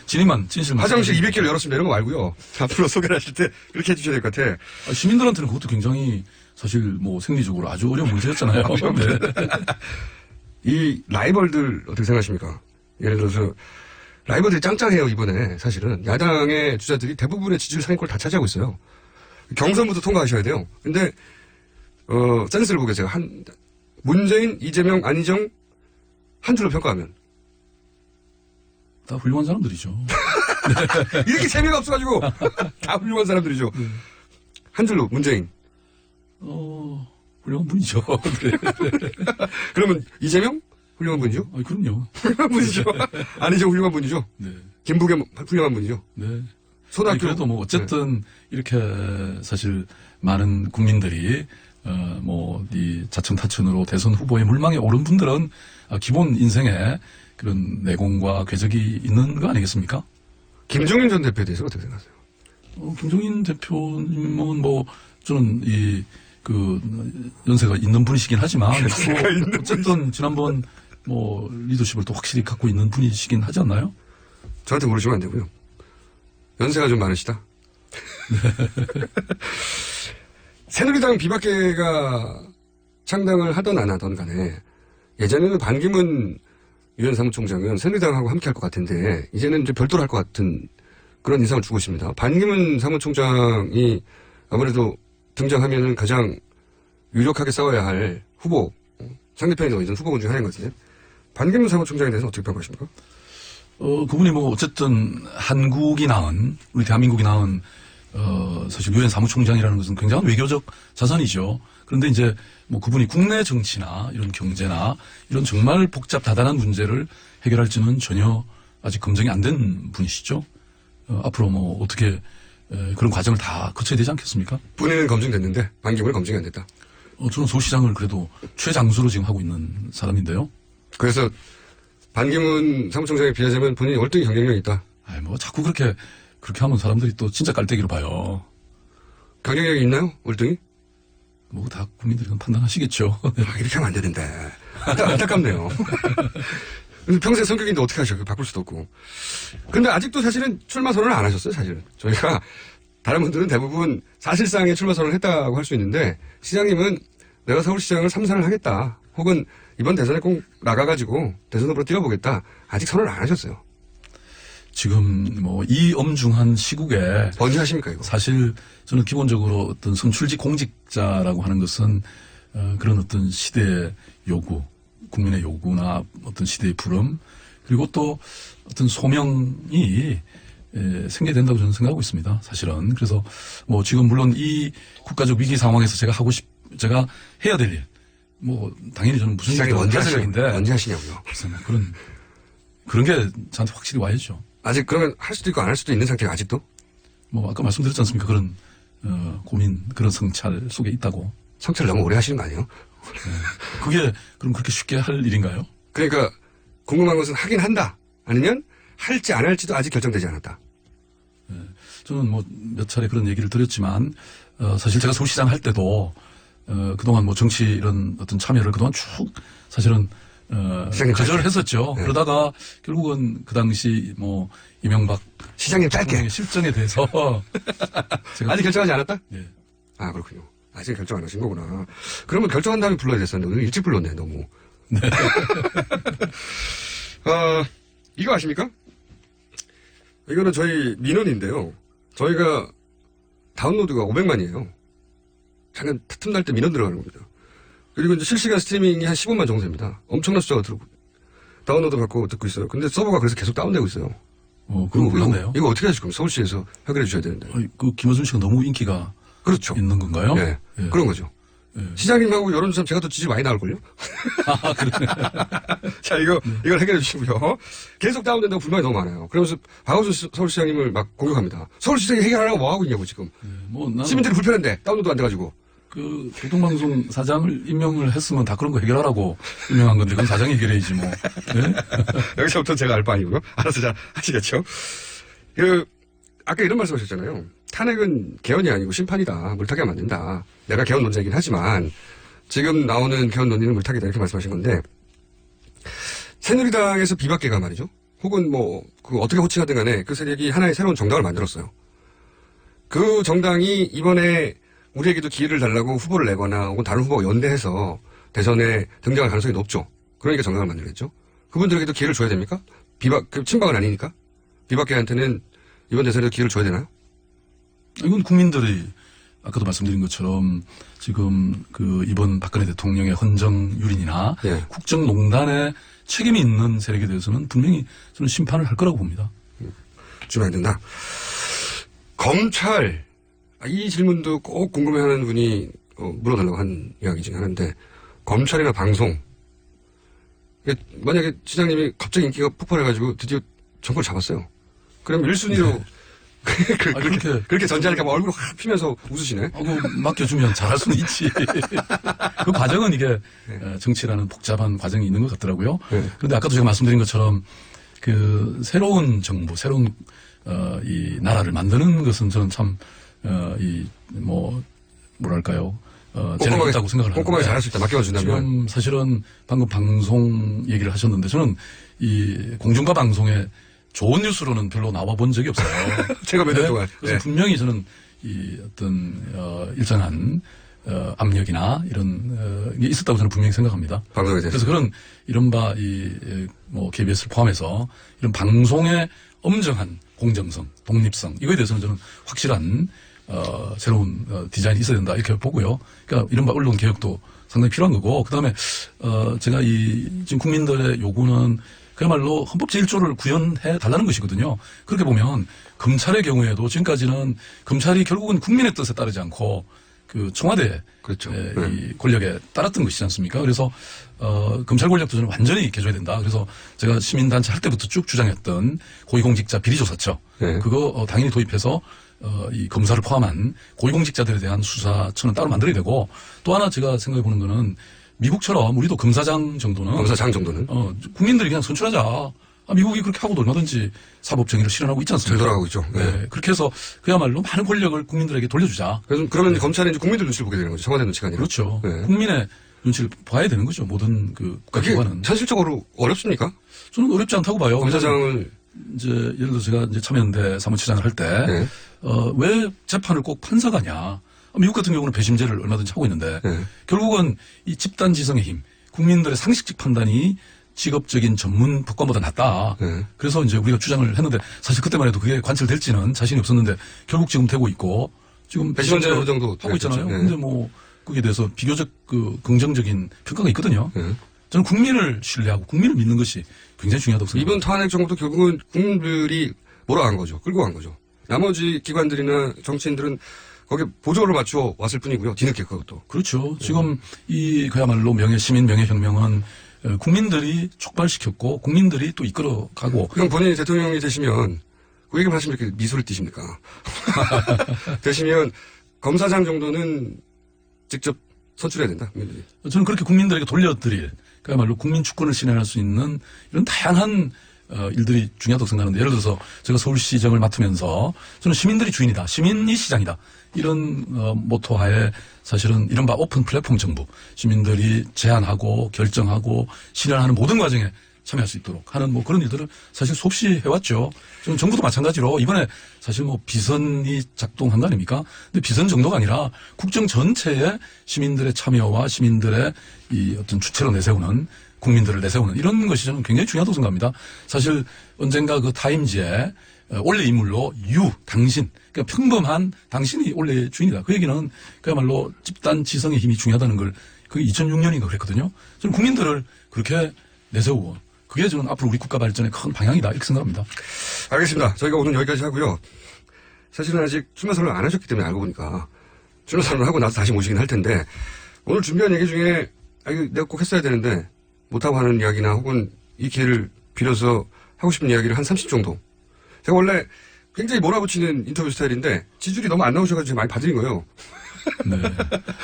진실만. 화장실 200개를 열었습니다. 이런 거 말고요. 앞으로 소개를 하실 때 그렇게 해주셔야 될 것 같아. 시민들한테는 그것도 굉장히 사실 뭐 생리적으로 아주 어려운 문제였잖아요. 네. 이 라이벌들 어떻게 생각하십니까? 예를 들어서 라이벌들이 짱짱해요. 이번에 사실은 야당의 주자들이 대부분의 지지율 상위권을 다 차지하고 있어요. 경선부터 통과하셔야 돼요. 근데 센스를 보게 제가 문재인, 이재명, 안희정 한 줄로 평가하면 다 훌륭한 사람들이죠. 이렇게 재미가 없어가지고 다 훌륭한 사람들이죠. 한 줄로 문재인. 훌륭한 분이죠. 네. 그러면 이재명 훌륭한 분이죠? 그럼요. 훌륭한 분이죠. 안희정 훌륭한 분이죠. 네. 김부겸 훌륭한 분이죠. 네. 손학규. 그래도 뭐 어쨌든 이렇게 사실 많은 국민들이 뭐 이 자천타천으로 대선 후보에 물망에 오른 분들은 기본 인생에 그런 내공과 궤적이 있는 거 아니겠습니까? 김종인 전 대표에 대해서 어떻게 생각하세요? 김종인 대표님은 뭐 저는 그 연세가 있는 분이시긴 하지만 또 어쨌든 지난번 뭐 리더십을 또 확실히 갖고 있는 분이시긴 하지 않나요? 저한테 물으시면 안 되고요. 연세가 좀 많으시다. 새누리당 비박계가 창당을 하던 안 하던 간에 예전에는 반기문 유엔 사무총장은 새누리당하고 함께 할 것 같은데 이제는 이제 별도로 할 것 같은 그런 인상을 주고 있습니다. 반기문 사무총장이 아무래도 등장하면은 가장 유력하게 싸워야 할 후보, 상대편에서 있는 후보군 중에 하나인 것 같은데 반기문 사무총장에 대해서 어떻게 평가하십니까? 그분이 뭐 어쨌든 한국이 낳은 우리 대한민국이 낳은 사실 유엔 사무총장이라는 것은 굉장한 외교적 자산이죠. 그런데 이제 뭐 그분이 국내 정치나 이런 경제나 이런 정말 복잡 다단한 문제를 해결할지는 전혀 아직 검증이 안 된 분이시죠. 앞으로 뭐 어떻게 그런 과정을 다 거쳐야 되지 않겠습니까? 본인은 검증됐는데 반기문은 검증이 안 됐다. 저는 서울시장을 그래도 최장수로 지금 하고 있는 사람인데요. 그래서 반기문 사무총장에 비하자면 본인이 월등히 경쟁력이 있다. 뭐 자꾸 그렇게 하면 사람들이 또 진짜 깔때기로 봐요. 경쟁력이 있나요? 월등히? 뭐 다 국민들이 판단하시겠죠. 이렇게 하면 안 되는데. 안타깝네요. 평소에 성격인데 어떻게 하셔? 바꿀 수도 없고. 근데 아직도 사실은 출마 선언을 안 하셨어요, 사실은. 저희가 다른 분들은 대부분 사실상의 출마 선언을 했다고 할 수 있는데 시장님은 내가 서울시장을 3선을 하겠다. 혹은 이번 대선에 꼭 나가가지고 대선 후보로 뛰어보겠다. 아직 선언을 안 하셨어요. 지금 뭐 이 엄중한 시국에 언제 하십니까 이거? 사실 저는 기본적으로 어떤 선출직 공직자라고 하는 것은 그런 어떤 시대의 요구, 국민의 요구나 어떤 시대의 부름 그리고 또 어떤 소명이 생겨야 된다고 저는 생각하고 있습니다. 사실은 그래서 뭐 지금 물론 이 국가적 위기 상황에서 제가 해야 될 일, 뭐 당연히 저는 무슨 일이 언제 할 생각인데 언제 하시냐고요? 그래서 뭐 그런 게 저한테 확실히 와야죠. 아직 그러면 할 수도 있고 안 할 수도 있는 상태가 아직도? 뭐 아까 말씀드렸지 않습니까? 그런 고민, 그런 성찰 속에 있다고. 성찰 너무 오래 하시는 거 아니에요? 그게 그럼 그렇게 쉽게 할 일인가요? 그러니까 궁금한 것은 하긴 한다. 아니면 할지 안 할지도 아직 결정되지 않았다. 저는 뭐 몇 차례 그런 얘기를 드렸지만 사실 제가 서울시장 할 때도 그동안 뭐 정치 이런 어떤 참여를 그동안 쭉 사실은 거절했었죠. 그러다가 결국은 그 당시 뭐 이명박 시장님 짧게 실정에 대해서 제가 아직 결정하지 않았다? 네. 아 그렇군요. 아직 결정 안 하신 거구나. 그러면 결정한 다음에 불러야 됐었는데 오늘 일찍 불렀네 너무. 네. 이거 아십니까? 이거는 저희 민원인데요. 저희가 다운로드가 500만이에요. 잠깐 틈날 때 민원 들어가는 겁니다. 그리고 이제 실시간 스트리밍이 한 15만 정도입니다. 엄청난 숫자가 다운로드 받고 듣고 있어요. 근데 서버가 그래서 계속 다운되고 있어요. 그건 몰랐네요. 이거 어떻게 하실 겁니까? 서울시에서 해결해 주셔야 되는데. 김어준 씨가 너무 인기가 그렇죠. 있는 건가요? 네. 그런 거죠. 시장님하고 여론조사 제가 더 지지 많이 나올걸요? 그러네. 자, 이걸 해결해 주시고요. 계속 다운된다고 불만이 너무 많아요. 그러면서 박원순 서울시장님을 막 공격합니다. 서울시장이 해결하라고 뭐 하고 있냐고, 지금. 시민들이 불편한데, 다운로드 안 돼가지고. 교통방송 사장을 임명을 했으면 다 그런 거 해결하라고 임명한 건데, 그건 사장이 해결해야지 뭐. 네? 여기서부터 제가 알 바 아니고요. 알아서 잘 하시겠죠. 아까 이런 말씀 하셨잖아요. 탄핵은 개헌이 아니고 심판이다. 물타기가 만든다. 내가 개헌 논자이긴 하지만 지금 나오는 개헌 논의는 물타기다 이렇게 말씀하신 건데 새누리당에서 비박계가 말이죠. 혹은 그 어떻게 호칭하든 간에 그 세력이 하나의 새로운 정당을 만들었어요. 그 정당이 이번에 우리에게도 기회를 달라고 후보를 내거나 혹은 다른 후보가 연대해서 대선에 등장할 가능성이 높죠. 그러니까 정당을 만들겠죠. 그분들에게도 기회를 줘야 됩니까? 친박은 아니니까? 비박계한테는 이번 대선에도 기회를 줘야 되나요? 이건 국민들이 아까도 말씀드린 것처럼 지금 이번 박근혜 대통령의 헌정 유린이나 국정농단에 책임이 있는 세력에 대해서는 분명히 저는 심판을 할 거라고 봅니다. 주면 안 된다. 검찰, 이 질문도 꼭 궁금해하는 분이 물어달라고 한 이야기 중에 하나인데 검찰이나 방송, 만약에 시장님이 갑자기 인기가 폭발해가지고 드디어 정권을 잡았어요. 그럼 1순위로 그렇게 전제하니까 얼굴 확 피면서 웃으시네. 맡겨주면 잘할 수는 있지. 그 과정은 이게 정치라는 복잡한 과정이 있는 것 같더라고요. 그런데 아까도 제가 말씀드린 것처럼 그 새로운 정부, 새로운 이 나라를 만드는 것은 저는 참 뭐랄까요. 재능이 있다고 생각을 하는데 꼼꼼하게 잘할 수 있다. 맡겨준다면. 지금 사실은 방금 방송 얘기를 하셨는데 저는 이 공중파 방송에 좋은 뉴스로는 별로 나와본 적이 없어요. 제가 몇 년 동안. 그래서 분명히 저는 이 어떤 일정한 압력이나 이런 게 있었다고 저는 분명히 생각합니다. 방송에 대해서. 그래서 그런 이른바 KBS를 포함해서 이런 방송의 엄정한 공정성, 독립성 이거에 대해서는 저는 확실한 새로운 디자인이 있어야 된다 이렇게 보고요. 그러니까 이른바 언론 개혁도 상당히 필요한 거고 그다음에 제가 지금 국민들의 요구는 그야말로 헌법 제1조를 구현해 달라는 것이거든요. 그렇게 보면 검찰의 경우에도 지금까지는 검찰이 결국은 국민의 뜻에 따르지 않고 그 청와대 그렇죠. 이 권력에 따랐던 것이지 않습니까? 그래서 검찰 권력도 저는 완전히 개조해야 된다. 그래서 제가 시민단체 할 때부터 쭉 주장했던 고위공직자 비리조사처 그거 당연히 도입해서 이 검사를 포함한 고위공직자들에 대한 수사처는 따로 만들어야 되고 또 하나 제가 생각해 보는 거는 미국처럼 우리도 검사장 정도는 국민들이 그냥 선출하자. 미국이 그렇게 하고도 얼마든지 사법 정의를 실현하고 있지 않습니까? 잘 돌아가고 있죠. 네. 그렇게 해서 그야말로 많은 권력을 국민들에게 돌려주자. 그러면 검찰이 이제 국민들 눈치를 보게 되는 거죠. 청와대 눈치가 아니라. 그렇죠. 국민의 눈치를 봐야 되는 거죠. 모든 국가기관은. 현실적으로 어렵습니까? 저는 어렵지 않다고 봐요. 검사장을 이제 예를 들어 제가 이제 참여연대 사무처장을 할 때 왜 재판을 꼭 판사가 하냐. 미국 같은 경우는 배심제를 얼마든지 하고 있는데 결국은 이 집단 지성의 힘, 국민들의 상식적 판단이 직업적인 전문 법관보다 낫다. 그래서 이제 우리가 주장을 했는데 사실 그때만 해도 그게 관철될지는 자신이 없었는데 결국 지금 되고 있고 지금 배심제 어느 정도 하고 있잖아요. 근데 거기에 대해서 비교적 긍정적인 평가가 있거든요. 저는 국민을 신뢰하고 국민을 믿는 것이 굉장히 중요하다고 생각합니다. 이번 탄핵 정부도 결국은 국민들이 몰아간 거죠. 끌고 간 거죠. 나머지 기관들이나 정치인들은 거기에 보조를 맞춰 왔을 뿐이고요. 뒤늦게 그것도. 그렇죠. 지금 그야말로 시민 명예혁명은 국민들이 촉발시켰고 국민들이 또 이끌어가고. 그럼 본인이 대통령이 되시면 그 얘기만 하시면 이렇게 미소를 띠십니까? 되시면 검사장 정도는 직접 선출해야 된다. 저는 그렇게 국민들에게 돌려드릴 그야말로 국민 주권을 실현할 수 있는 이런 다양한 일들이 중요하다고 생각하는데 예를 들어서 제가 서울시정을 맡으면서 저는 시민들이 주인이다. 시민이 시장이다. 이런 모토하에 사실은 이른바 오픈 플랫폼 정부 시민들이 제안하고 결정하고 실현하는 모든 과정에 참여할 수 있도록 하는 그런 일들을 사실 수없이 해왔죠. 지금 정부도 마찬가지로 이번에 사실 비선이 작동한 거 아닙니까? 근데 비선 정도가 아니라 국정 전체에 시민들의 참여와 시민들의 이 어떤 주체로 내세우는 국민들을 내세우는 이런 것이 저는 굉장히 중요하다고 생각합니다. 사실 언젠가 그 타임지에 원래 인물로 당신, 그러니까 평범한 당신이 원래 주인이다. 그 얘기는 그야말로 집단 지성의 힘이 중요하다는 걸 그게 2006년인가 그랬거든요. 저는 국민들을 그렇게 내세우고 그게 저는 앞으로 우리 국가 발전의 큰 방향이다 이렇게 생각합니다. 알겠습니다. 저희가 오늘 여기까지 하고요. 사실은 아직 출마 선언을 안 하셨기 때문에 알고 보니까 출마 선언을 하고 나서 다시 모시긴 할 텐데 오늘 준비한 얘기 중에 이거 내가 꼭 했어야 되는데 못하고 하는 이야기나 혹은 이 기회를 빌어서 하고 싶은 이야기를 한 30 정도. 제가 원래 굉장히 몰아붙이는 인터뷰 스타일인데 지지율이 너무 안 나오셔가지고 제가 많이 봐드린 거예요. 네.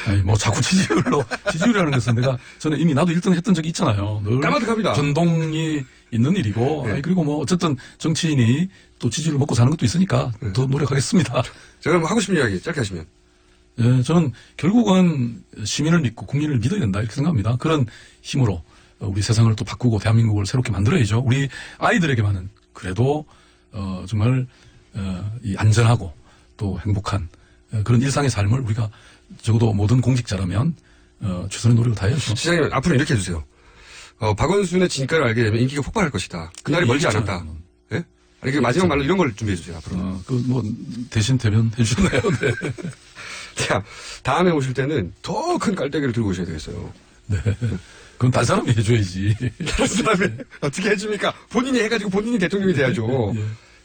아니 자꾸 지지율이라는 것은 저는 이미 나도 1등 했던 적이 있잖아요. 늘 까마득합니다. 전동이 있는 일이고 그리고 어쨌든 정치인이 또 지지율을 먹고 사는 것도 있으니까 더 노력하겠습니다. 제가 뭐 하고 싶은 이야기 짧게 하시면. 예, 저는 결국은 시민을 믿고 국민을 믿어야 된다 이렇게 생각합니다. 그런 힘으로 우리 세상을 또 바꾸고 대한민국을 새롭게 만들어야죠. 우리 아이들에게만은 그래도 정말 이 안전하고 또 행복한 그런 일상의 삶을 우리가 적어도 모든 공직자라면 최선의 노력을 다해야죠. 시장님 앞으로 이렇게 해주세요. 박원순의 진가를 알게 되면 인기가 폭발할 것이다. 그날이 멀지 않았다. 예? 아니, 그 마지막 말로 이런 걸 준비해 주세요. 앞으로. 대신 대변해 주셨나요? 네. 자, 다음에 오실 때는 더 큰 깔때기를 들고 오셔야 되겠어요. 네. 그건 다른 사람이 해줘야지. 다른 사람이 어떻게 해줍니까? 본인이 해가지고 본인이 대통령이 돼야죠.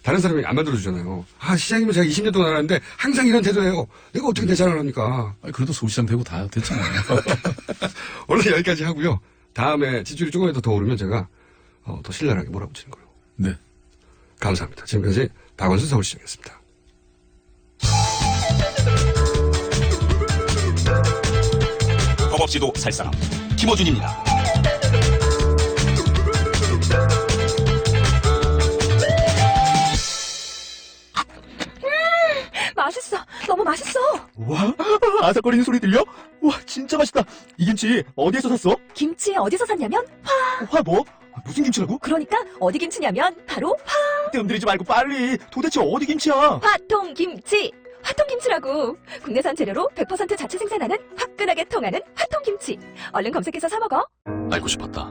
다른 사람이 안 만들어주잖아요. 시장님은 제가 20년 동안 알았는데 항상 이런 태도예요. 내가 어떻게 내 자랑을 합니까? 그래도 서울시장 되고 다 됐잖아요. 오늘 여기까지 하고요. 다음에 지지율이 조금이라도 더 오르면 제가 더 신랄하게 몰아붙이는 거예요. 네. 감사합니다. 지금까지 박원순 서울시장이었습니다. 법 없이도 살 사람 김어준입니다. 맛있어. 너무 맛있어. 와, 아삭거리는 소리 들려? 와, 진짜 맛있다. 이 김치 어디에서 샀어? 김치 어디서 샀냐면 화 뭐? 무슨 김치라고? 그러니까 어디 김치냐면 바로 뜸들이지 말고 빨리. 도대체 어디 김치야? 화통김치. 화통김치라고. 국내산 재료로 100% 자체 생산하는 화끈하게 통하는 화통김치. 얼른 검색해서 사 먹어. 알고 싶었다.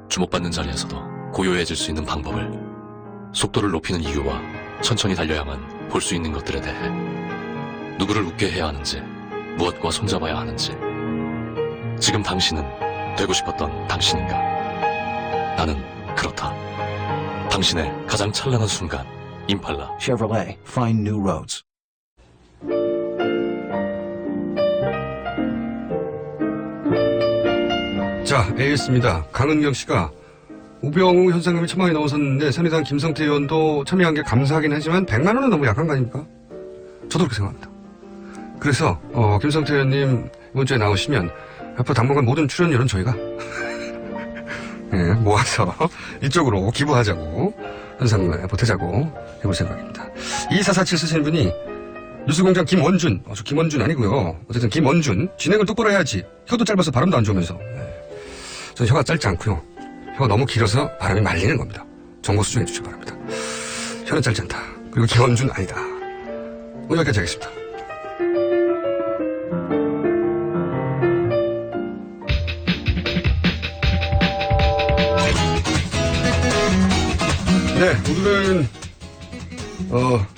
주목받는 자리에서도 고요해질 수 있는 방법을. 속도를 높이는 이유와 천천히 달려야만 볼 수 있는 것들에 대해. 누구를 웃게 해야 하는지, 무엇과 손잡아야 하는지. 지금 당신은 되고 싶었던 당신인가? 나는 그렇다. 당신의 가장 찬란한 순간. 임팔라. Chevrolet. Find new roads. 자, A였습니다. 강은경 씨가 우병우 현상금이 1,000만원이 넘어섰는데 새누리당 김성태 의원도 참여한 게 감사하긴 하지만 100만 원은 너무 약한 거 아닙니까? 저도 그렇게 생각합니다. 그래서 김성태 의원님 이번 주에 나오시면 앞으로 당분간 모든 출연료는 저희가 네, 모아서 이쪽으로 기부하자고 현상금에 보태자고 해볼 생각입니다. 2447 쓰시는 분이 뉴스공장 김원준, 저 김원준 아니고요. 어쨌든 김원준, 진행을 똑바로 해야지. 혀도 짧아서 발음도 안 좋으면서. 네. 저는 혀가 짧지 않고요. 혀가 너무 길어서 발음이 말리는 겁니다. 정보 수정해 주시기 바랍니다. 혀는 짧지 않다. 그리고 김원준 아니다. 오늘 여기까지 하겠습니다. 네, 오늘은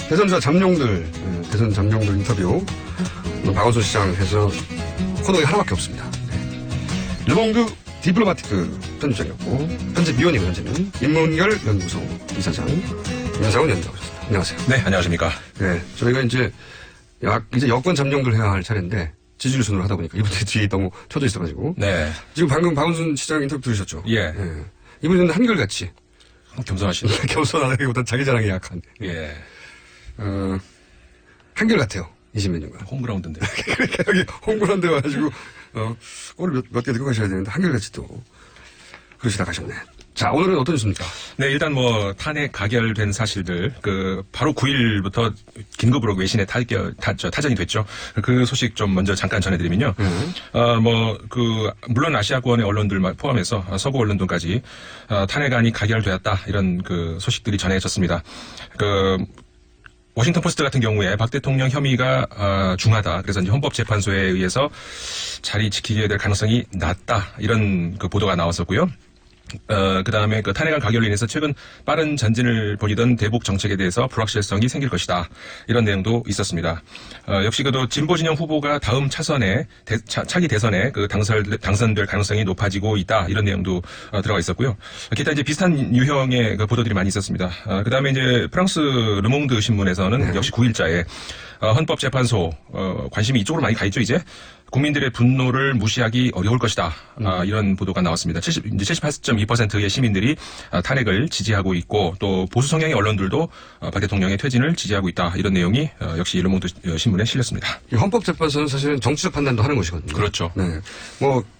대선주자 잠룡들, 대선 잠룡들 인터뷰 박원순 시장 해서 코너가 하나밖에 없습니다. 네. 르몽드 디플로마티크 편집장이었고 편집위원이고 현재는 인문결 연구소 이사장 윤상훈 위원님 나오셨습니다. 안녕하세요. 네, 안녕하십니까. 네, 저희가 이제 여권 잠룡들 해야 할 차례인데 지지율 순으로 하다 보니까 이분들 뒤에 너무 쳐져 있어가지고. 네. 지금 방금 박원순 시장 인터뷰 들으셨죠? 예. 네. 이분은 한결같이 겸손하시네. 겸손하기보단 자기 자랑이 약한. 예. 한결같아요. 20몇 년간. 홈그라운드인데. 그러니까 여기 홈그라운드에 와가지고, 골을 몇 개 넣고 가셔야 되는데, 한결같이 또, 그러시다 가셨네. 자, 오늘은 어떤 뉴스입니까? 네, 일단 탄핵 가결된 사실들, 바로 9일부터 긴급으로 외신에 타전이 됐죠. 그 소식 좀 먼저 잠깐 전해드리면요. 물론 아시아권의 언론들 포함해서 서구 언론들까지, 탄핵안이 가결되었다, 이런 소식들이 전해졌습니다. 워싱턴 포스트 같은 경우에 박 대통령 혐의가 중하다. 그래서 이제 헌법재판소에 의해서 자리 지키게 될 가능성이 낮다. 이런 보도가 나왔었고요. 그 다음에 탄핵안 가결로 인해서 최근 빠른 전진을 보이던 대북 정책에 대해서 불확실성이 생길 것이다. 이런 내용도 있었습니다. 역시 진보 진영 후보가 다음 차선에, 차기 대선에 당선될 가능성이 높아지고 있다. 이런 내용도 들어가 있었고요. 기타 이제 비슷한 유형의 보도들이 많이 있었습니다. 그 다음에 이제 프랑스 르몽드 신문에서는 역시 9일자에 헌법재판소, 관심이 이쪽으로 많이 가 있죠, 이제. 국민들의 분노를 무시하기 어려울 것이다. 이런 보도가 나왔습니다. 78.2%의 시민들이 탄핵을 지지하고 있고 또 보수 성향의 언론들도 박 대통령의 퇴진을 지지하고 있다. 이런 내용이 역시 르몽드 신문에 실렸습니다. 이 헌법재판소는 사실은 정치적 판단도 하는 것이거든요. 그렇죠. 네.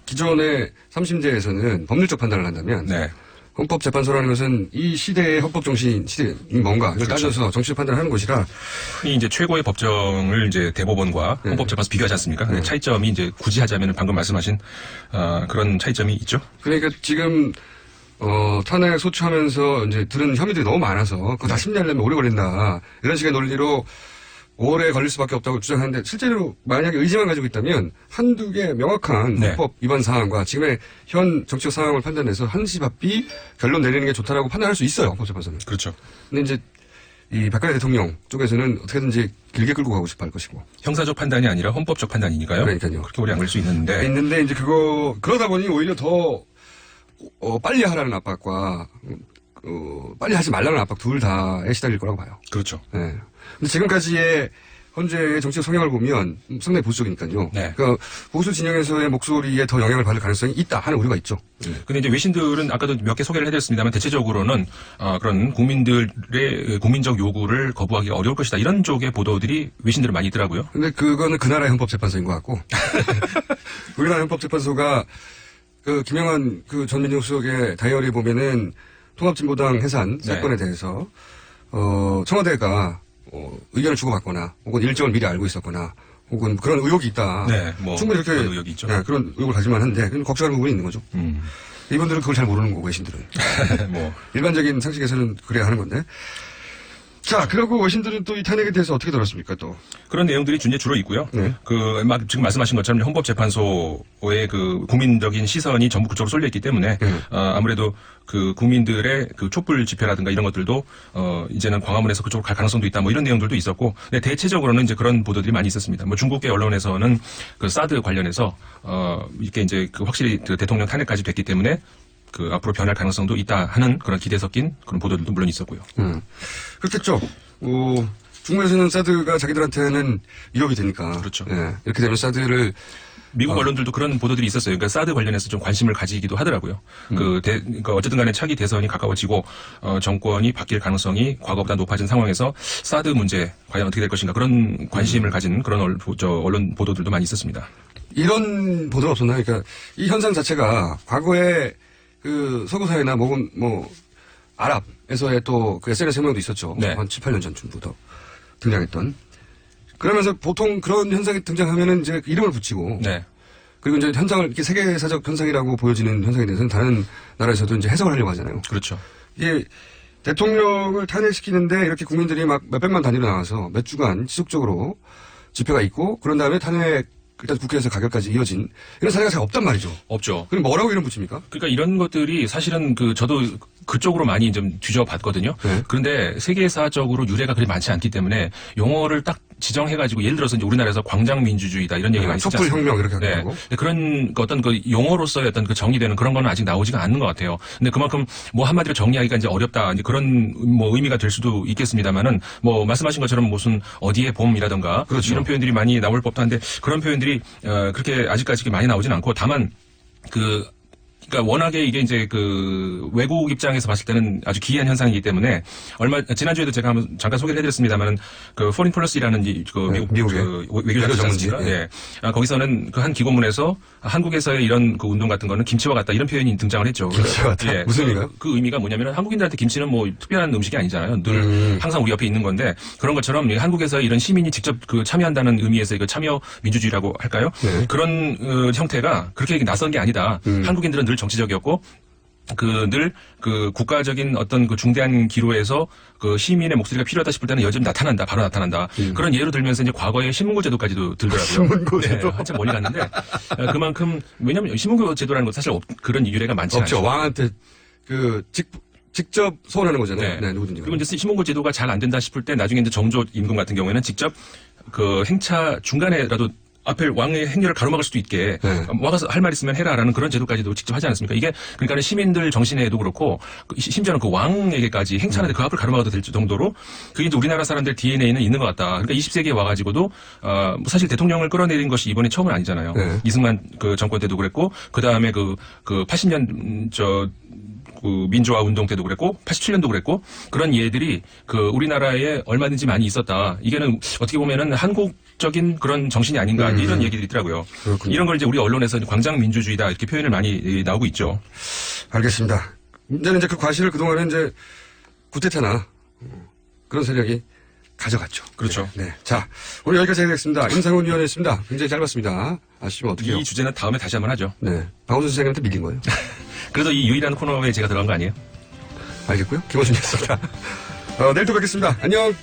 기존의 3심제에서는 법률적 판단을 한다면 헌법재판소라는 것은 이 시대의 헌법 정신이 뭔가 이걸 그렇죠. 따져서 정치적 판단을 하는 곳이라 흔히 이제 최고의 법정을 이제 대법원과 네. 헌법재판소 비교하지 않습니까? 근데 차이점이 이제 굳이 하자면 방금 말씀하신 그런 차이점이 있죠. 그러니까 지금 탄핵 소추하면서 이제 들은 혐의들이 너무 많아서 그거 다 심리하려면 오래 걸린다. 이런 식의 논리로 오래 걸릴 수밖에 없다고 주장하는데 실제로 만약에 의지만 가지고 있다면 한두 개 명확한 헌법 위반 사항과 지금의 현 정치적 상황을 판단해서 한시바삐 결론 내리는 게 좋다라고 판단할 수 있어요. 헌법재판소는. 그렇죠. 근데 이제 이 박근혜 대통령 쪽에서는 어떻게든지 길게 끌고 가고 싶어 할 것이고. 형사적 판단이 아니라 헌법적 판단이니까요. 그러니까요. 그렇게 오래 안 걸릴 수 있는데. 있는데 이제 그러다 보니 오히려 더 빨리 하라는 압박과 빨리 하지 말라는 압박 둘 다에 시달릴 거라고 봐요. 그렇죠. 네. 근데 지금까지의 현재의 정치적 성향을 보면 상당히 보수적이니까요. 네. 그러니까 보수 진영에서의 목소리에 더 영향을 받을 가능성이 있다 하는 우려가 있죠. 근데 이제 외신들은 아까도 몇 개 소개를 해드렸습니다만 대체적으로는 그런 국민들의 국민적 요구를 거부하기가 어려울 것이다. 이런 쪽의 보도들이 외신들은 많이 있더라고요. 근데 그거는 그 나라의 헌법재판소인 것 같고 우리나라 헌법재판소가 그 김영환 그 전 민정수석의 다이어리에 보면은 통합진보당 해산 사건에 대해서 청와대가 의견을 주고받거나 혹은 일정을 미리 알고 있었거나 혹은 그런 의혹이 있다. 네, 뭐 충분히 그렇게 그런 의혹이 있죠. 네, 그런 의혹을 가질만 한데 걱정하는 부분이 있는 거죠. 이분들은 그걸 잘 모르는 거고 외신들은. 뭐 일반적인 상식에서는 그래야 하는 건데. 자, 그리고 외신들은 또 이 탄핵에 대해서 어떻게 들었습니까, 또? 그런 내용들이 이제 주로 있고요. 네. 지금 말씀하신 것처럼 헌법재판소의 그 국민적인 시선이 전부 그쪽으로 쏠려 있기 때문에 아무래도 그 국민들의 그 촛불 집회라든가 이런 것들도 이제는 광화문에서 그쪽으로 갈 가능성도 있다. 뭐 이런 내용들도 있었고, 근데 대체적으로는 이제 그런 보도들이 많이 있었습니다. 뭐 중국계 언론에서는 그 사드 관련해서 이렇게 이제 그 확실히 그 대통령 탄핵까지 됐기 때문에 그 앞으로 변할 가능성도 있다 하는 그런 기대 섞인 그런 보도들도 물론 있었고요. 그렇겠죠. 중국에서는 사드가 자기들한테는 위협이 되니까. 그렇죠. 예, 이렇게 되면 사드를 미국 언론들도 그런 보도들이 있었어요. 그러니까 사드 관련해서 좀 관심을 가지기도 하더라고요. 그러니까 어쨌든 간에 차기 대선이 가까워지고 정권이 바뀔 가능성이 과거보다 높아진 상황에서 사드 문제 과연 어떻게 될 것인가 그런 관심을 가진 그런 언론 보도들도 많이 있었습니다. 이런 보도가 없었나요? 그러니까 이 현상 자체가 과거에 그 서구 사회나 뭐 아랍에서의 또 그 SNS 혁명도 있었죠. 네. 한 7, 8년 전쯤부터 등장했던. 그러면서 보통 그런 현상이 등장하면은 이제 이름을 붙이고. 네. 그리고 이제 현상을 이렇게 세계사적 현상이라고 보여지는 현상에 대해서는 다른 나라에서도 이제 해석을 하려고 하잖아요. 그렇죠. 이게 대통령을 탄핵시키는데 이렇게 국민들이 막 몇백만 단위로 나와서 몇 주간 지속적으로 집회가 있고 그런 다음에 탄핵 일단 국회에서 가결까지 이어진 이런 사례가 잘 없단 말이죠. 없죠. 그럼 뭐라고 이름 붙입니까? 그러니까 이런 것들이 사실은 저도 그쪽으로 많이 좀 뒤져봤거든요. 네. 그런데 세계사적으로 유래가 그리 많지 않기 때문에 용어를 딱 지정해가지고 예를 들어서 이제 우리나라에서 광장민주주의다 이런 얘기 많이 쓰지 않습니까? 촛불혁명 이렇게 네. 하고. 그런 어떤 그 용어로서의 어떤 그 정의되는 그런 거는 아직 나오지가 않는 것 같아요. 근데 그만큼 뭐 한마디로 정리하기가 이제 어렵다. 이제 그런 뭐 의미가 될 수도 있겠습니다만은 뭐 말씀하신 것처럼 무슨 어디에 봄이라든가 그렇죠. 이런 표현들이 많이 나올 법도 한데 그런 표현들이 그렇게 아직까지 많이 나오진 않고 다만 그러니까 워낙에 이게 이제 그 외국 입장에서 봤을 때는 아주 기이한 현상이기 때문에 지난주에도 제가 한번 잠깐 소개를 해드렸습니다만은 그 포린 폴리시라는 미국 미국의 외교장관 전문지. 있습니까? 예. 거기서는 그 한 기고문에서 한국에서의 이런 그 운동 같은 거는 김치와 같다 이런 표현이 등장을 했죠. 김치와 같다? 예. 무슨 의미가요? 그 의미가 뭐냐면 한국인들한테 김치는 뭐 특별한 음식이 아니잖아요. 늘 항상 우리 옆에 있는 건데 그런 것처럼 한국에서 이런 시민이 직접 그 참여한다는 의미에서 그 참여 민주주의라고 할까요? 네. 그런 형태가 그렇게 낯선 게 아니다. 한국인들은 늘 정치적이었고 늘 국가적인 어떤 그 중대한 기로에서 그 시민의 목소리가 필요하다 싶을 때는 여전히 바로 나타난다. 그런 예로 들면서 이제 과거의 신문고 제도까지도 들더라고요. 신문고 제도? 네, 한참 멀리 갔는데 그만큼 왜냐면 신문고 제도라는 건 사실 그런 유래가 많지 없죠. 않죠. 왕한테 직접 소원하는 거잖아요. 네, 누구든지. 그리고 이제 신문고 제도가 잘 안 된다 싶을 때 나중에 이제 정조 임금 같은 경우에는 직접 그 행차 중간에라도 앞에 왕의 행렬을 가로막을 수도 있게 와서 할 말 있으면 해라라는 그런 제도까지도 직접 하지 않았습니까? 이게 그러니까 시민들 정신에도 그렇고 심지어는 그 왕에게까지 행차하는데 그 앞을 가로막아도 될 정도로 그게 이제 우리나라 사람들 DNA는 있는 것 같다. 그러니까 20세기에 와가지고도 사실 대통령을 끌어내린 것이 이번에 처음은 아니잖아요. 네. 이승만 그 정권 때도 그랬고 그 다음에 그 80년 그 민주화 운동 때도 그랬고 87년도 그랬고 그런 예들이 그 우리나라에 얼마든지 많이 있었다. 이게는 어떻게 보면은 한국적인 그런 정신이 아닌가 이런 얘기들이 있더라고요. 그렇군요. 이런 걸 이제 우리 언론에서 광장 민주주의다 이렇게 표현을 많이 나오고 있죠. 알겠습니다. 문제는 이제 그 과실을 그동안에 이제 구테타나 그런 세력이 가져갔죠. 그렇죠. 네. 자, 오늘 여기까지 하겠습니다. 임상훈 위원이었습니다. 굉장히 짧았습니다. 아시면 어떡해요? 이 주제는 다음에 다시 한번 하죠. 네. 박원순 선생님한테 밀린 거예요. 그래도 이 유일한 코너에 제가 들어간 거 아니에요? 알겠고요. 김어준이었습니다. 내일 또 뵙겠습니다. 안녕!